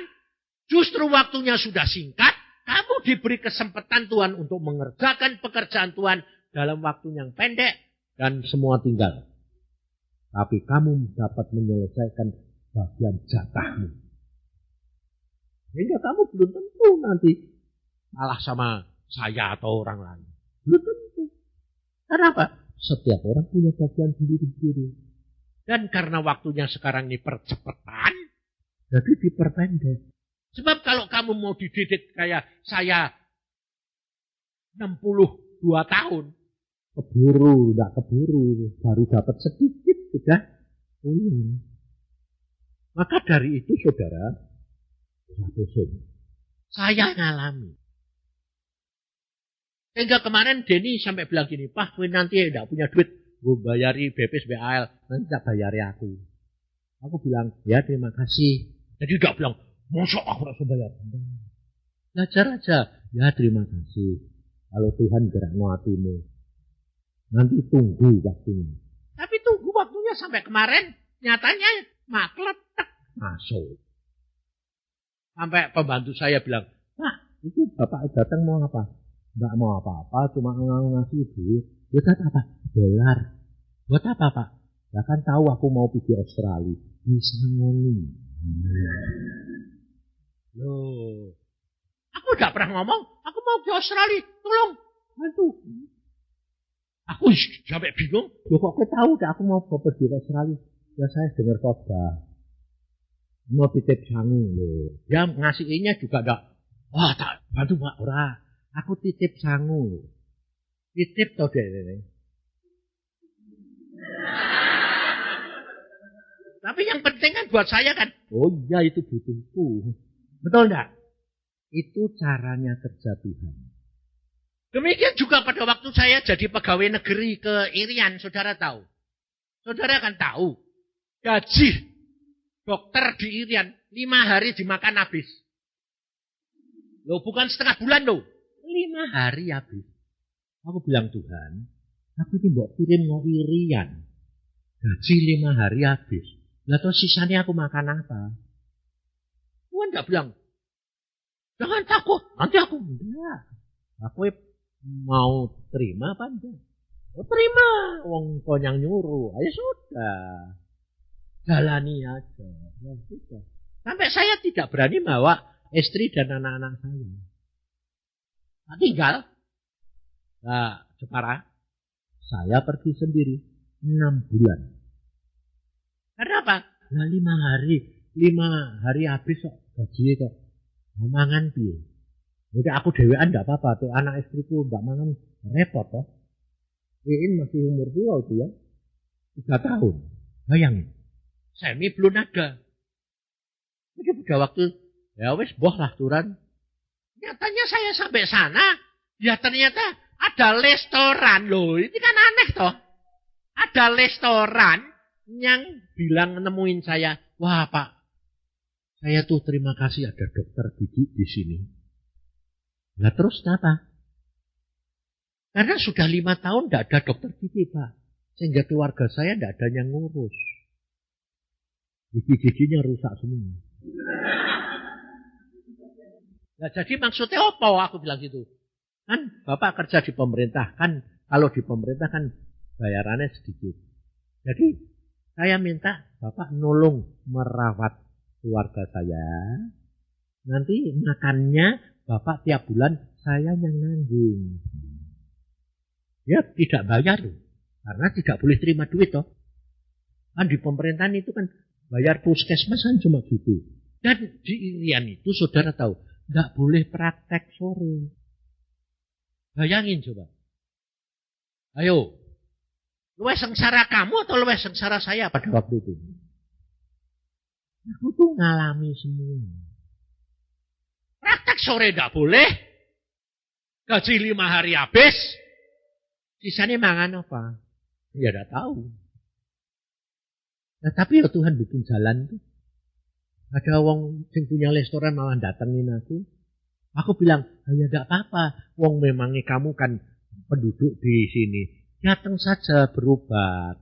justru waktunya sudah singkat, kamu diberi kesempatan Tuhan untuk mengerjakan pekerjaan Tuhan dalam waktu yang pendek, dan semua tinggal. Tapi kamu dapat menyelesaikan bagian jatahmu. Sehingga kamu belum tentu nanti kalah sama saya atau orang lain. Belum tentu. Kenapa? Setiap orang punya bagian sendiri-sendiri. Dan karena waktunya sekarang ini percepatan, jadi diperpendek. Sebab kalau kamu mau dididik kayak saya 62 tahun. Enggak keburu. Baru dapat sedikit sudah. Maka dari itu saudara, saya ngalami. Sehingga kemarin Denny sampai bilang gini, Pak, nanti tidak punya duit, gue bayari BPS BAL, nanti tak bayari aku. Aku bilang, ya terima kasih. Jadi tidak bilang, masa aku harus bayar. Belajar aja, ya terima kasih. Kalau Tuhan gerak hatimu, nanti tunggu waktunya. Tapi tunggu waktunya sampai kemarin, nyatanya makletek masuk. Sampai pembantu saya bilang, itu bapak datang mau apa? Enggak mau apa-apa, cuma ngasih duit. Buat apa? Dolar. Buat apa, Pak? Ya kan tahu aku mau pergi Australia. Bisa ngomong. Loh. Aku enggak pernah ngomong, aku mau ke Australia. Tolong, bantu. Aku sampai bingung. Loh kok aku tahu aku mau pergi ke Australia? Ya saya dengar khotbah. Mau titip sangu loh. Ya ngasihnya juga enggak. Wah, tak bantu Pak ora. Aku titip sangu. Titip tau deh. Tapi yang penting kan buat saya kan. Oh iya itu butuhku. Betul enggak? Itu caranya kerja Tuhan. Demikian juga pada waktu saya jadi pegawai negeri ke Irian, saudara tahu. Saudara kan tahu. Gaji dokter di Irian 5 hari dimakan habis. Loh bukan setengah bulan loh. 5 hari habis. Aku bilang Tuhan, aku ini mau kirim mau Irian. Gaji 5 hari habis. Lah terus sisanya aku makan apa? Tuhan enggak bilang, jangan takut, nanti aku enggak. Aku mau terima apa enggak? Oh terima. Wong kau yang nyuruh. Ayo sudah. Jalani aja. Ya sudah. Sampai saya tidak berani bawa istri dan anak-anak saya. Nah, tinggal. Nah, Jepara. Saya pergi sendiri. 6 bulan. Kenapa? Nah 5 hari habis kok. Gaji kok. Mangan piye? Jadi aku dewean enggak apa-apa. Tuh anak istriku enggak mangan. Repot toh. Iin masih umur tua itu ya. 3 tahun. Bayangin. Semi belum ada. Jadi pada waktu, ya wis boh lah turun. Nyatanya saya sampai sana, ya ternyata ada restoran loh. Ini kan aneh toh. Ada restoran yang bilang nemuin saya, wah Pak, saya tuh terima kasih ada dokter gigi di sini. Nah terus apa? Karena sudah 5 tahun tidak ada dokter gigi Pak. Sehingga keluarga saya tidak ada yang ngurus. Gigi-giginya rusak semua. Nah, jadi maksudnya apa aku bilang gitu? Kan Bapak kerja di pemerintah. Kan kalau di pemerintah kan bayarannya sedikit. Jadi saya minta Bapak nolong merawat keluarga saya. Nanti makannya Bapak tiap bulan saya yang nanggung. Ya tidak bayar. Karena tidak boleh terima duit toh. Kan di pemerintahan itu kan bayar puskesmas kan cuma gitu. Dan di Irian itu saudara tahu, nggak boleh praktek sore. Bayangin coba. Ayo, Luwih sengsara kamu atau luwih sengsara saya pada waktu itu? Aku tuh ngalami semua. Praktek sore tidak boleh. Gaji 5 hari habis. Sisanya mangan apa? Ya tidak tahu. Nah, tapi ya Tuhan bikin jalan tuh. Ada wong sing punya restoran malah datengin aku. Aku bilang, ya tidak apa-apa. Wong memangnya kamu kan penduduk di sini. Datang saja berobat.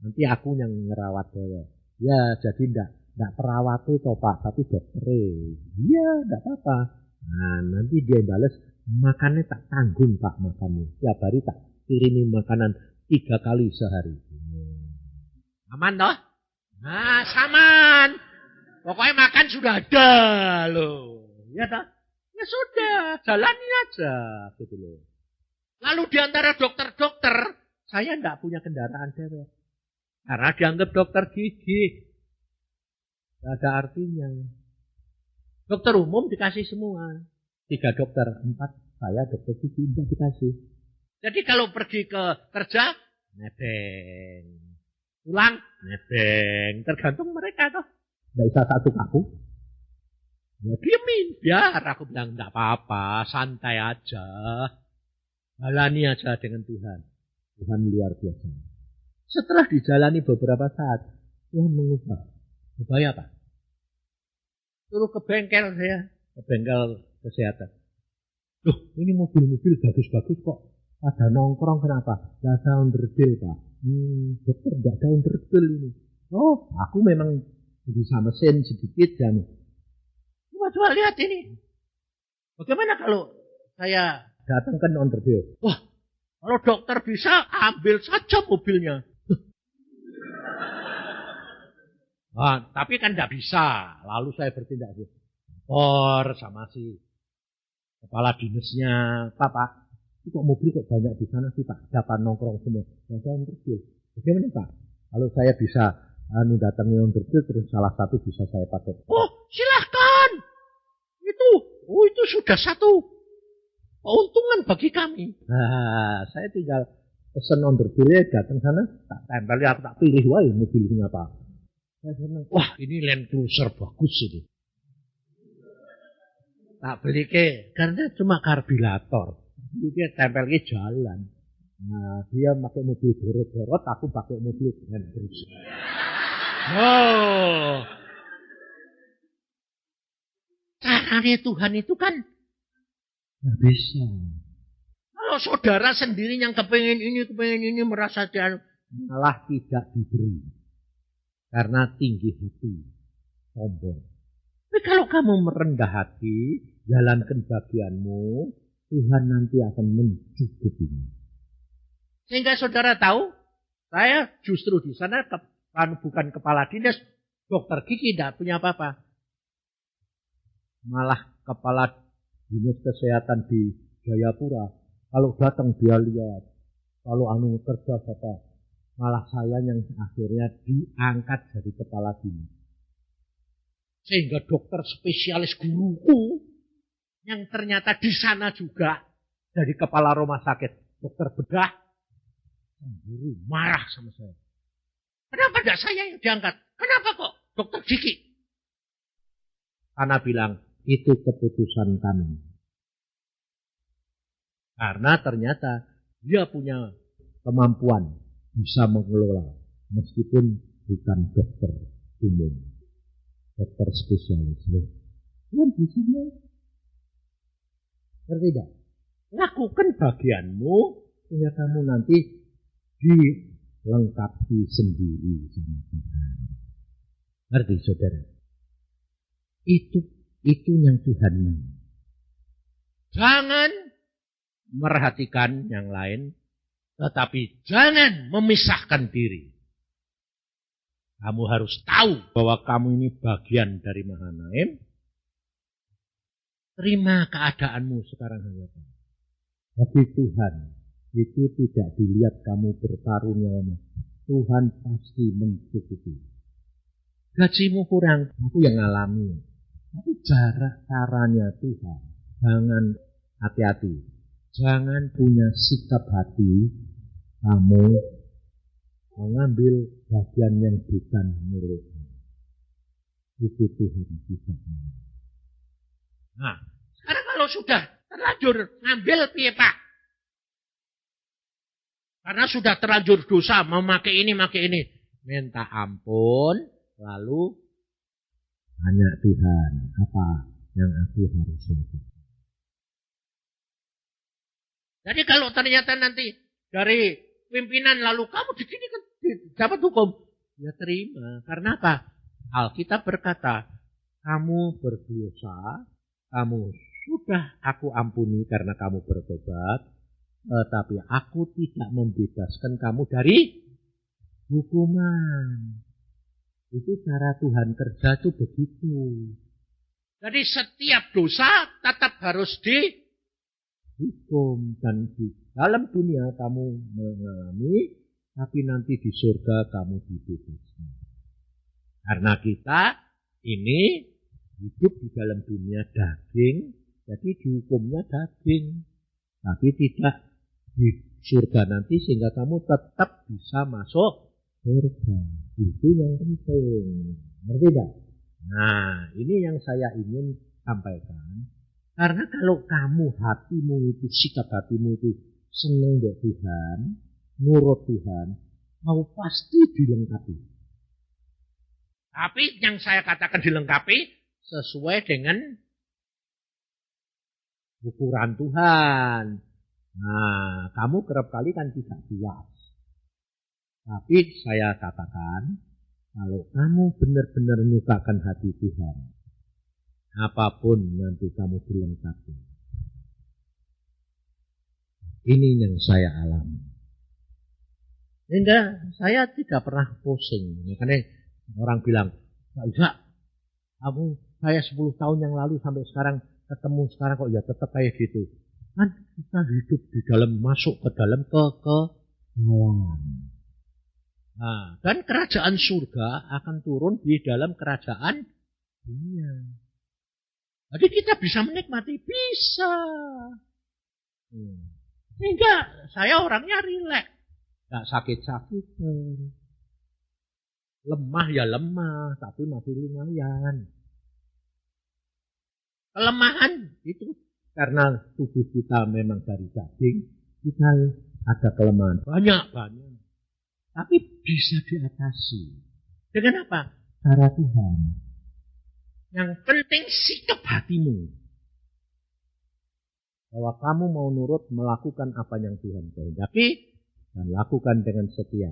Nanti aku yang ngerawat dia. Ya jadi tidak perawat itu Pak, tapi dokter. Iya tidak apa-apa. Nah nanti dia balas, makannya tak tanggung Pak makannya. Tiap hari tak kirimi makanan 3 kali sehari. Aman toh? Nah saman. Pokoknya makan sudah ada loh. Ya toh? Ya sudah, jalani aja gitu loh. Lalu di antara dokter-dokter, saya tidak punya kendaraan dewek. Karena dianggap dokter gigi. Tidak ada artinya. Dokter umum dikasih semua. 3 dokter, 4 saya dokter gigi tidak dikasih. Jadi kalau pergi ke kerja, nebeng. Pulang, nebeng. Tergantung mereka toh. Tidak bisa satu kaku. Ya diemin. Biar aku bilang tidak apa-apa, santai aja. Jalani aja dengan Tuhan. Tuhan luar biasa. Setelah dijalani beberapa saat, Tuhan mengubah. Ubah apa? Suruh ke bengkel saya. Ke bengkel kesehatan. Loh, ini mobil-mobil bagus-bagus kok. Ada nongkrong kenapa? Tidak ada onderdil Pak. Dokter tidak ada onderdil ini. Oh, aku memang bisa mesin sedikit dan coba lihat ini. Bagaimana kalau saya datang ke onderdil? Wah, kalau dokter bisa ambil saja mobilnya. Tapi kan tidak bisa. Lalu saya bertindak. Sama si kepala dinasnya. Pak, kok mobil kok banyak di sana sih Pak? Dapat nongkrong semua. Saya onderdil. Bagaimana Pak? Kalau saya bisa datangi onderdil, terus salah satu bisa saya pakai. Oh, silahkan. Itu sudah satu keuntungan bagi kami. Nah, saya tinggal pesen onderdilnya datang sana, tak tempel, aku tak pilih, wah mobil ini apa. Saya senang, wah ini Land Cruiser bagus itu. Tak beli karena cuma karburator. Dia tempelnya jalan. Nah, dia pakai mobil dorot-dorot, aku pakai mobil Land Cruiser. Oh. Caranya Tuhan itu kan nggak bisa. Kalau saudara sendiri yang kepengen ini merasa dia malah tidak diberi. Karena tinggi hati, sombong. Tapi kalau kamu merendah hati, jalankan bagianmu, Tuhan nanti akan mencukupimu. Sehingga saudara tahu, saya justru di sana bukan kepala dinas, dokter gigi tidak punya apa-apa. Malah kepala dinas kesehatan di Jayapura, kalau datang dia lihat, kalau kerja kata, malah saya yang akhirnya diangkat jadi kepala dinas. Sehingga dokter spesialis guruku, yang ternyata di sana juga jadi kepala rumah sakit, dokter bedah, guru marah sama saya. Kenapa tidak saya yang diangkat? Kenapa kok dokter gigi? Karena bilang, itu keputusan kami. Karena ternyata dia punya kemampuan bisa mengelola meskipun bukan dokter umum, dokter spesialis. Kan bisa ngerti tidak? Lakukan bagianmu sehingga kamu nanti dilengkapi sendiri sama Tuhan. Ngerti saudara? Itu yang Tuhan mau. Jangan merhatikan yang lain, tetapi jangan memisahkan diri. Kamu harus tahu bahwa kamu ini bagian dari Mahanaim. Terima keadaanmu sekarang hanya. Bagi Tuhan, itu tidak dilihat kamu bertarung yang Tuhan pasti mencukupi. Gajimu kurang, aku yang alami. Tapi caranya Tuhan. Jangan hati-hati. Jangan punya sikap hati kamu mengambil bagian yang bukan miliknya. Itu Tuhan tidak mau. Nah, sekarang kalau sudah terlanjur ngambil piye Pak? Karena sudah terlanjur dosa, memakai ini. Minta ampun, lalu tanya Tuhan, apa yang aku harus lakukan? Jadi kalau ternyata nanti dari pimpinan lalu kamu begini kan dapat hukum, ya terima. Karena apa? Alkitab berkata, kamu berdosa, kamu sudah aku ampuni karena kamu bertobat, tapi aku tidak membebaskan kamu dari hukuman. Itu cara Tuhan kerja itu begitu. Jadi setiap dosa tetap harus dihukum. Dan di dalam dunia kamu mengalami, tapi nanti di surga kamu dibebaskan. Karena kita ini hidup di dalam dunia daging, jadi dihukumnya daging. Tapi tidak di surga nanti sehingga kamu tetap bisa masuk surga. Itu yang penting. Ngerti tak? Nah, ini yang saya ingin sampaikan. Karena kalau kamu hatimu itu, sikap hatimu itu senang dengan Tuhan, nurut Tuhan, kau pasti dilengkapi. Tapi yang saya katakan dilengkapi sesuai dengan ukuran Tuhan. Nah, kamu kerap kali kan tidak puas. Tapi saya katakan, kalau kamu benar-benar menyukakan hati Tuhan, apapun nanti kamu dilengkapi. Ini yang saya alami. Sehingga saya tidak pernah pusing. Makanya orang bilang, Pak Isa, saya 10 tahun yang lalu sampai sekarang ketemu sekarang kok ya tetap kayak gitu. Kan kita hidup di dalam, masuk ke dalam kekayaan. Nah, dan kerajaan surga akan turun di dalam kerajaan dunia. Jadi kita bisa menikmati, bisa. Sehingga saya orangnya rileks. Gak sakit-sakitan. Lemah ya lemah, tapi masih lumayan. Kelemahan itu karena tubuh kita memang dari daging, kita ada kelemahan. Banyak. Tapi bisa diatasi. Dengan apa? Cara Tuhan. Yang penting sikap hatimu. Bahwa kamu mau nurut melakukan apa yang Tuhan kehendaki dan lakukan dengan setia.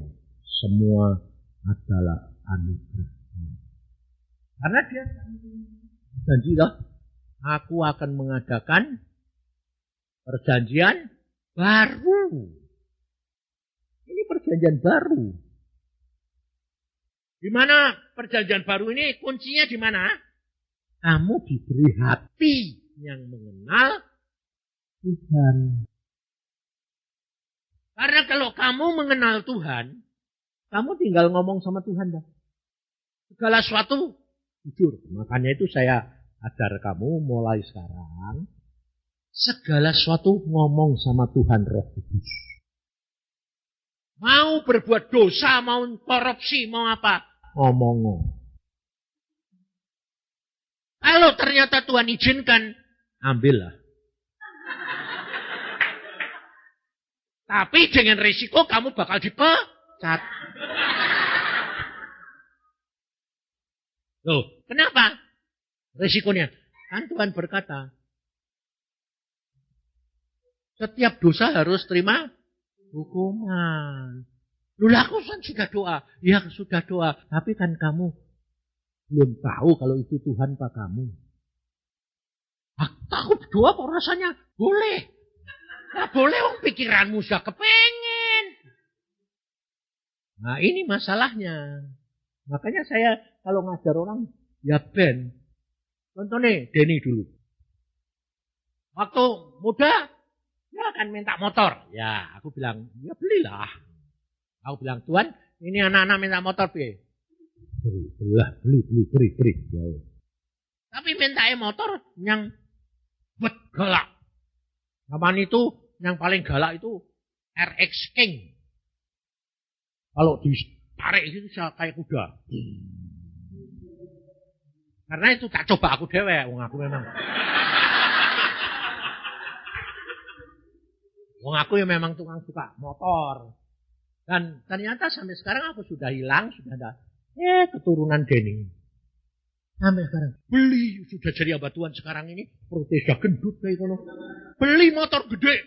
Semua adalah anugerah. Karena dia janji loh, aku akan mengadakan perjanjian baru. Ini perjanjian baru. Di mana perjanjian baru ini kuncinya di mana? Kamu diberi hati yang mengenal Tuhan. Karena kalau kamu mengenal Tuhan, kamu tinggal ngomong sama Tuhan dah. Segala sesuatu jujur. Makanya itu saya ajar kamu mulai sekarang. Segala sesuatu ngomong sama Tuhan Roh Kudus. Mau berbuat dosa, mau korupsi, mau apa? Ngomong. Kalau ternyata Tuhan izinkan, ambillah. Tapi dengan risiko kamu bakal dipecat. Loh, kenapa? Risikonya. Kan Tuhan berkata, setiap dosa harus terima hukuman. Loh, aku kan sudah doa. Ya sudah doa. Tapi kan kamu belum tahu kalau itu Tuhan Pak kamu. Aku berdoa kok rasanya boleh. Gak boleh, pikiranmu sudah kepengen. Nah ini masalahnya. Makanya saya kalau ngajar orang, ya Ben. Contohnya Denny dulu. Waktu muda, ya kan minta motor. Ya aku bilang, ya belilah. Aku bilang, Tuhan ini anak-anak minta motor. Beli. Ya. Tapi minta motor yang buat galak. Zaman itu yang paling galak itu RX King. Kalau ditarik itu kayak kuda. Karena itu tak coba aku dewek, wong aku memang. Wong aku ya memang tukang suka motor. Dan ternyata sampai sekarang aku sudah hilang, sudah ada keturunan Denny. Sampai sekarang beli sudah jadi abad Tuhan sekarang ini protesa gendut kayak kono. Beli motor gede.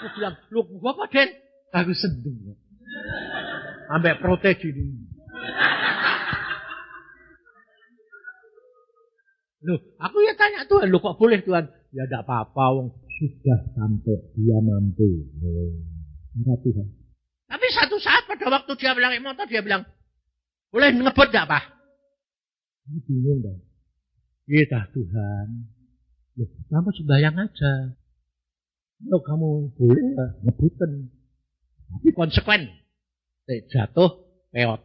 Aku bilang, "Loh, Bapak Den?" Aku sedih. Sampai protes ini. Loh, aku ya tanya Tuhan, "Loh kok boleh Tuhan?" Ya enggak apa-apa, wong sudah sampai dia mampu. Enggak Tuhan. Tapi satu saat pada waktu dia bilang motor, dia bilang, "Boleh ngebut enggak, Pak?" Ini bingung dong. Iya Tuhan. Loh, kamu sembahyang aja. Kalau kamu boleh ya ngebutin. Tapi konsekuen. Jatuh, peot.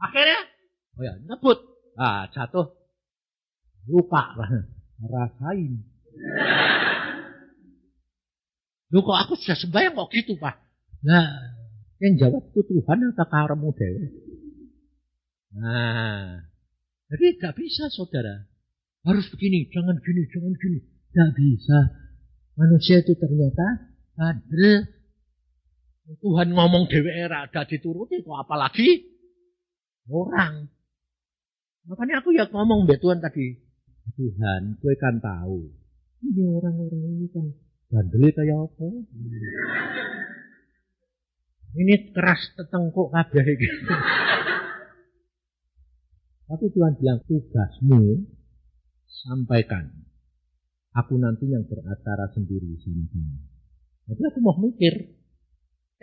Akhirnya, oh ya, ngebut. Ah, jatuh. Lupa. Rasain. Loh kok aku sudah sembahyang kok gitu, Pak? Nah, yang jawab itu Tuhan atau karemu dewe? Nah, jadi gak bisa saudara. Harus begini, jangan gini, jangan gini. Gak bisa. Manusia itu ternyata ada. Tuhan ngomong dewe era ada dituruti, kok apalagi orang. Makanya aku ya ngomong mbak Tuhan tadi. Tuhan, gue kan tahu. Ini orang-orang ini kan bandel kayak apa? Ini keras tetengkuk kabeh gitu. Tapi Tuhan bilang, tugasmu sampaikan. Aku nanti yang beracara sendiri di sini. Jadi aku mau mikir.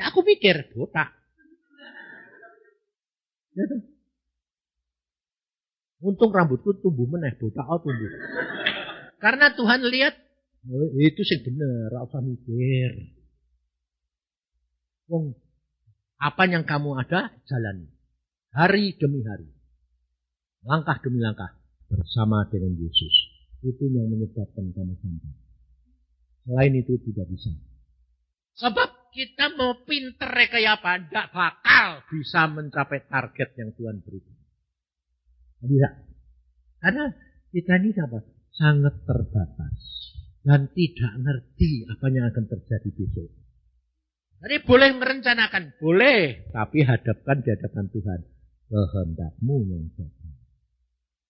Ya aku mikir, botak. Ya, untung rambutku tumbuh meneh, botak tumbuh. Karena Tuhan lihat, itu sih bener, gak usah mikir. Apa yang kamu ada, jalani. Hari demi hari. Langkah demi langkah bersama dengan Yesus. Itu yang menyebabkan kamu sampai. Selain itu tidak bisa. Sebab kita mau pinter kayak apa, tidak bakal bisa mencapai target yang Tuhan berikan. Bisa. Karena kita ini apa? Sangat terbatas. Dan tidak ngerti apa yang akan terjadi besok. Jadi boleh merencanakan, boleh. Tapi hadapkan di hadapan Tuhan. Kehendakmu yang jadi.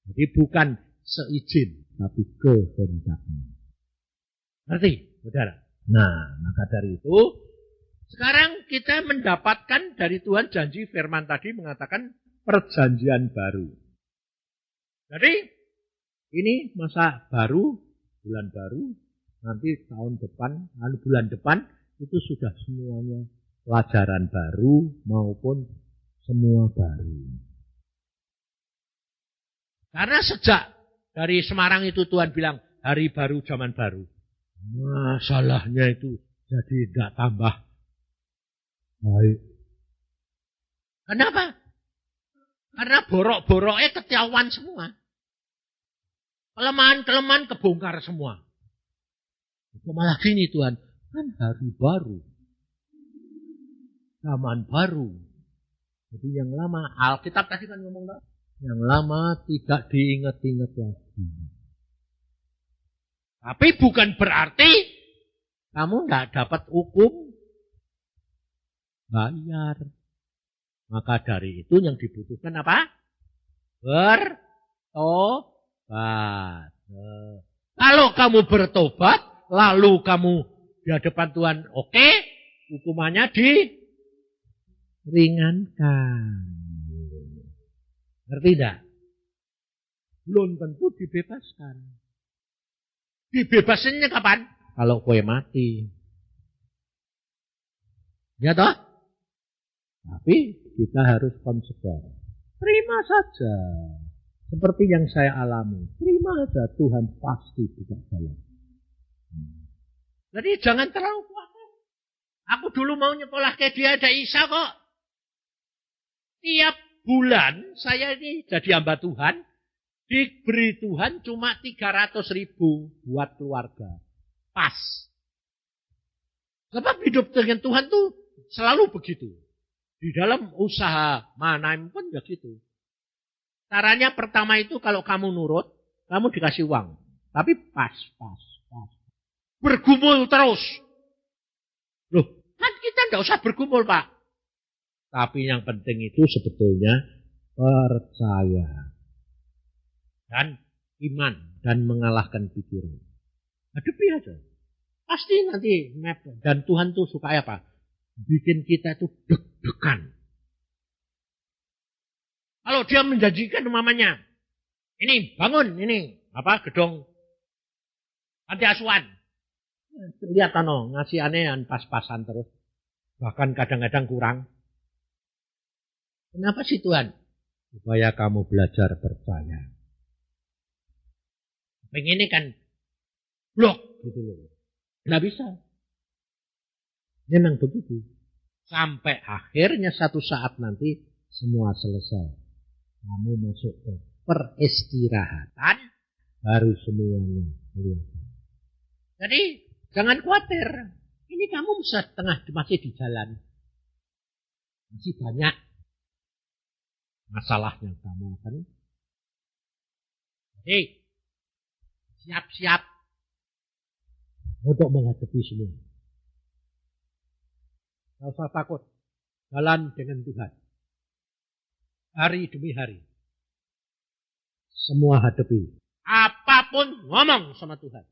Jadi bukan seizin, tapi kehendakmu. Ngerti, saudara? Nah, maka dari itu, sekarang kita mendapatkan dari Tuhan janji firman tadi mengatakan perjanjian baru. Jadi, ini masa baru, bulan baru, nanti tahun depan, lalu bulan depan, itu sudah semuanya pelajaran baru maupun semua baru. Karena sejak dari Semarang itu Tuhan bilang, hari baru, zaman baru. Masalahnya itu jadi tidak tambah baik. Kenapa? Karena borok-boroknya ketahuan semua. Kelemahan-kelemahan kebongkar semua. Itu malah gini Tuhan, kan hari baru. Zaman baru. Jadi yang lama, Alkitab tadi kan ngomong tak? Yang lama tidak diingat-ingat lagi. Tapi bukan berarti kamu tidak dapat hukum bayar. Maka dari itu yang dibutuhkan apa? Bertobat. Kalau kamu bertobat, lalu kamu di hadapan Tuhan, oke, hukumannya diringankan. Ngerti tidak? Belum tentu dibebaskan. Dibebasinnya kapan? Kalau kowe mati. Ya toh? Tapi kita harus konsekuen. Terima saja. Seperti yang saya alami. Terima saja, Tuhan pasti tidak jalan. Jadi jangan terlalu khawatir. Aku dulu mau nyekolah ke dia ada Isa kok. Tiap bulan saya ini jadi hamba Tuhan. Diberi Tuhan cuma 300.000 buat keluarga. Pas. Sebab hidup dengan Tuhan tuh selalu begitu. Di dalam usaha Mannheim pun ya gitu. Caranya pertama itu kalau kamu nurut, kamu dikasih uang. Tapi pas. Bergumul terus. Loh, kan kita tidak usah bergumul, Pak. Tapi yang penting itu sebetulnya percaya. Dan iman. Dan mengalahkan pikiran. Hadapi aja. Pasti nanti dan Tuhan tuh suka apa? Bikin kita itu deg-degan. Kalau dia menjanjikan umpamanya, ini bangun, ini gedung panti asuhan. Lihat ngasih anehan pas-pasan terus. Bahkan kadang-kadang kurang. Kenapa sih Tuhan? Supaya kamu belajar percaya. Pengen ini kan blok gitu loh. Nggak bisa. Memang begitu. Sampai akhirnya satu saat nanti semua selesai. Kamu masuk ke peristirahatan. Baru semuanya. Jadi jangan khawatir. Ini kamu masih di jalan. Masih banyak masalah yang kamu akan. Jadi siap-siap untuk menghadapi semua. Tidak usah takut. Jalan dengan Tuhan. Hari demi hari. Semua hadapi. Apapun ngomong sama Tuhan.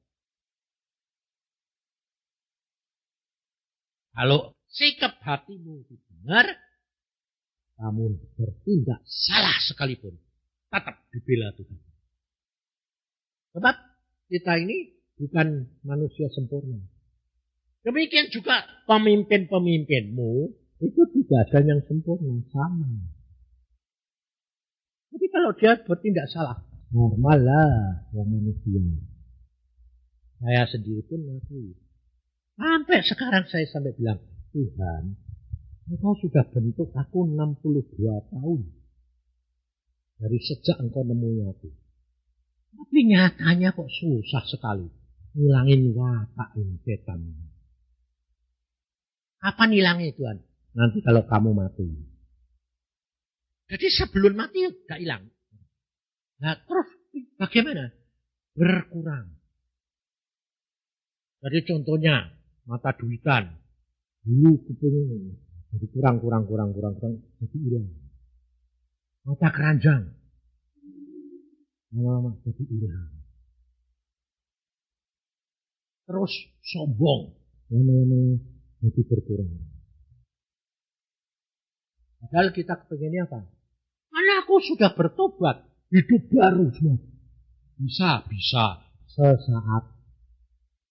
Kalau sikap hatimu benar, kamu bertindak salah sekalipun, tetap dibela Tuhan. Sebab kita ini bukan manusia sempurna. Demikian juga pemimpin-pemimpinmu itu tidak ada yang sempurna, sama. Jadi kalau dia bertindak salah, normal lah yang manusia. Saya sendiri pun mengakui. Sampai sekarang saya sampai bilang, Tuhan, Engkau sudah bentuk aku 62 tahun. Dari sejak Engkau nemuin aku. Tapi nyatanya kok susah sekali. Ngilangin watak setan. Kapan hilangnya Tuhan? Nanti kalau kamu mati. Jadi sebelum mati gak hilang. Nah terus bagaimana? Berkurang. Jadi contohnya mata duitan. Dulu kepengen. Jadi kurang. Jadi hilang. Mata keranjang. Lama-lama jadi hilang. Terus sombong. Lama-lama jadi berkurang. Padahal kita kepengennya apa? Karena aku sudah bertobat. Hidup baru semua. Bisa. Sesaat.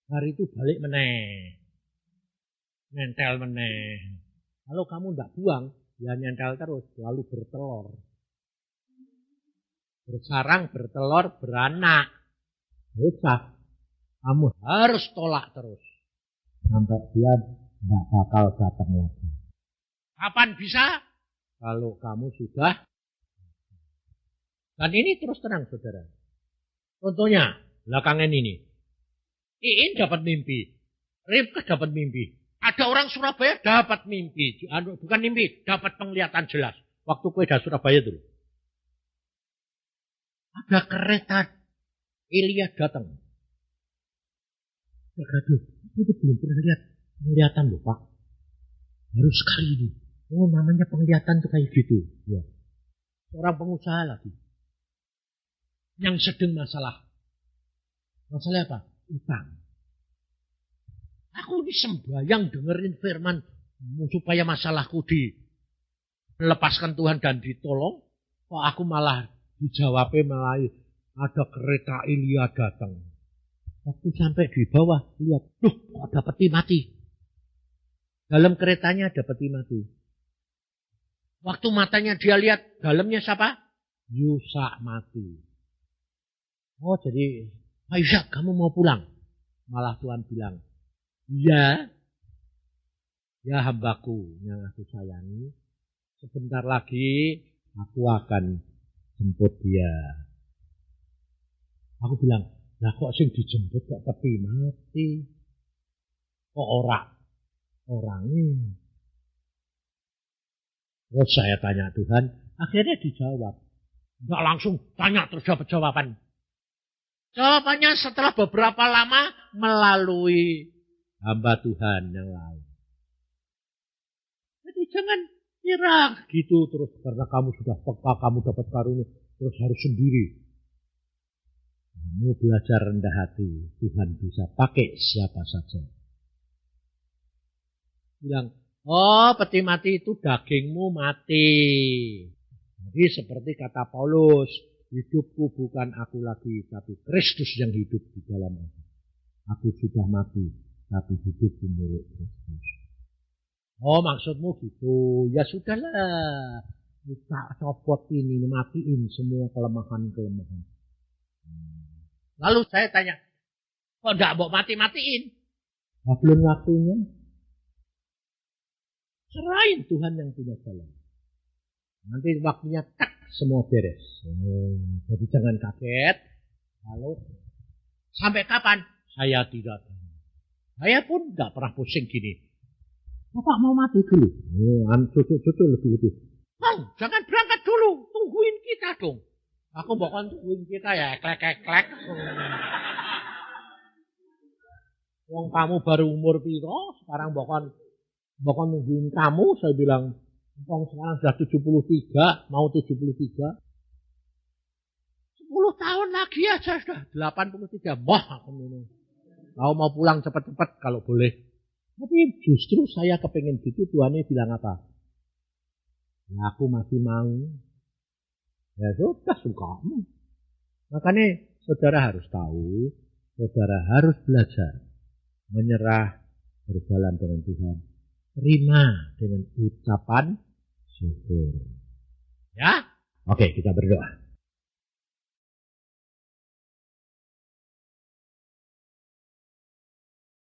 Hari itu balik meneh. Nyentel meneh. Kalau kamu tidak buang, ya nyentel terus. Lalu bertelur. Bersarang, bertelur, beranak. Susah. Kamu harus tolak terus. Sampai dia tidak bakal datang lagi. Kapan bisa? Kalau kamu sudah. Dan ini terus terang saudara. Contohnya, belakangan ini. Iin dapat mimpi. Rifka dapat mimpi. Ada orang Surabaya dapat mimpi. Bukan mimpi, dapat penglihatan jelas. Waktu kue dah Surabaya dulu. Ada kereta Elia datang. Aduh, itu belum pernah lihat penglihatan loh Pak. Baru sekali ini. Oh namanya penglihatan tuh kayak gitu. Ya. Seorang pengusaha lagi. Yang sedang masalah. Masalah apa? Utang. Aku ini sembahyang dengerin firman. Supaya masalahku dilepaskan Tuhan dan ditolong. Kok aku malah dijawabnya malah ada kereta Elia datang. Waktu sampai di bawah, lihat. Loh, kok ada peti mati. Dalam keretanya ada peti mati. Waktu matanya dia lihat, dalamnya siapa? Yusak mati. Oh, jadi, Pak Yusak, kamu mau pulang? Malah Tuhan bilang, ya hambaku yang aku sayangi. Sebentar lagi, aku akan jemput dia. Aku bilang, lah kok sing dijemput kok peti mati? Kok orangnya? Terus saya tanya Tuhan, akhirnya dijawab. Enggak langsung tanya terus dapat jawaban. Jawabannya setelah beberapa lama melalui hamba Tuhan yang lain. Jadi jangan nyerah gitu terus karena kamu sudah peka, kamu dapat karunia, terus harus sendiri. Kamu belajar rendah hati, Tuhan bisa pakai siapa saja. Bilang, oh peti mati itu dagingmu mati. Jadi seperti kata Paulus, hidupku bukan aku lagi, tapi Kristus yang hidup di dalam aku. Aku sudah mati, tapi hidupku milik Kristus. Oh maksudmu gitu, ya sudahlah. Kita copot ini, matiin semua kelemahan-kelemahan. Lalu saya tanya, kok enggak mau mati-matiin? Belum waktunya. Serahin Tuhan yang punya jalan. Nanti waktunya tak semua beres. Jadi jangan kaget. Lalu sampai kapan? Saya tidak tahu. Saya pun enggak pernah pusing gini. Bapak mau mati dulu. Cucu lebih-lebih. Jangan berangkat dulu. Tungguin kita dong. Aku bakal tungguin kita ya. Klek. Wong kamu baru umur piro, sekarang bakal nungguin kamu. Saya bilang, wong sekarang sudah 73, mau 73. 10 tahun lagi aja sudah 83. Wah, aku minum. Mau pulang cepat-cepat kalau boleh. Tapi justru saya kepengen gitu, Tuhannya bilang apa? Ya, aku masih mau. Ya sudah, sukamu. Makanya saudara harus tahu, saudara harus belajar menyerah, berjalan dengan Tuhan. Terima dengan ucapan syukur. Ya? Oke, kita berdoa.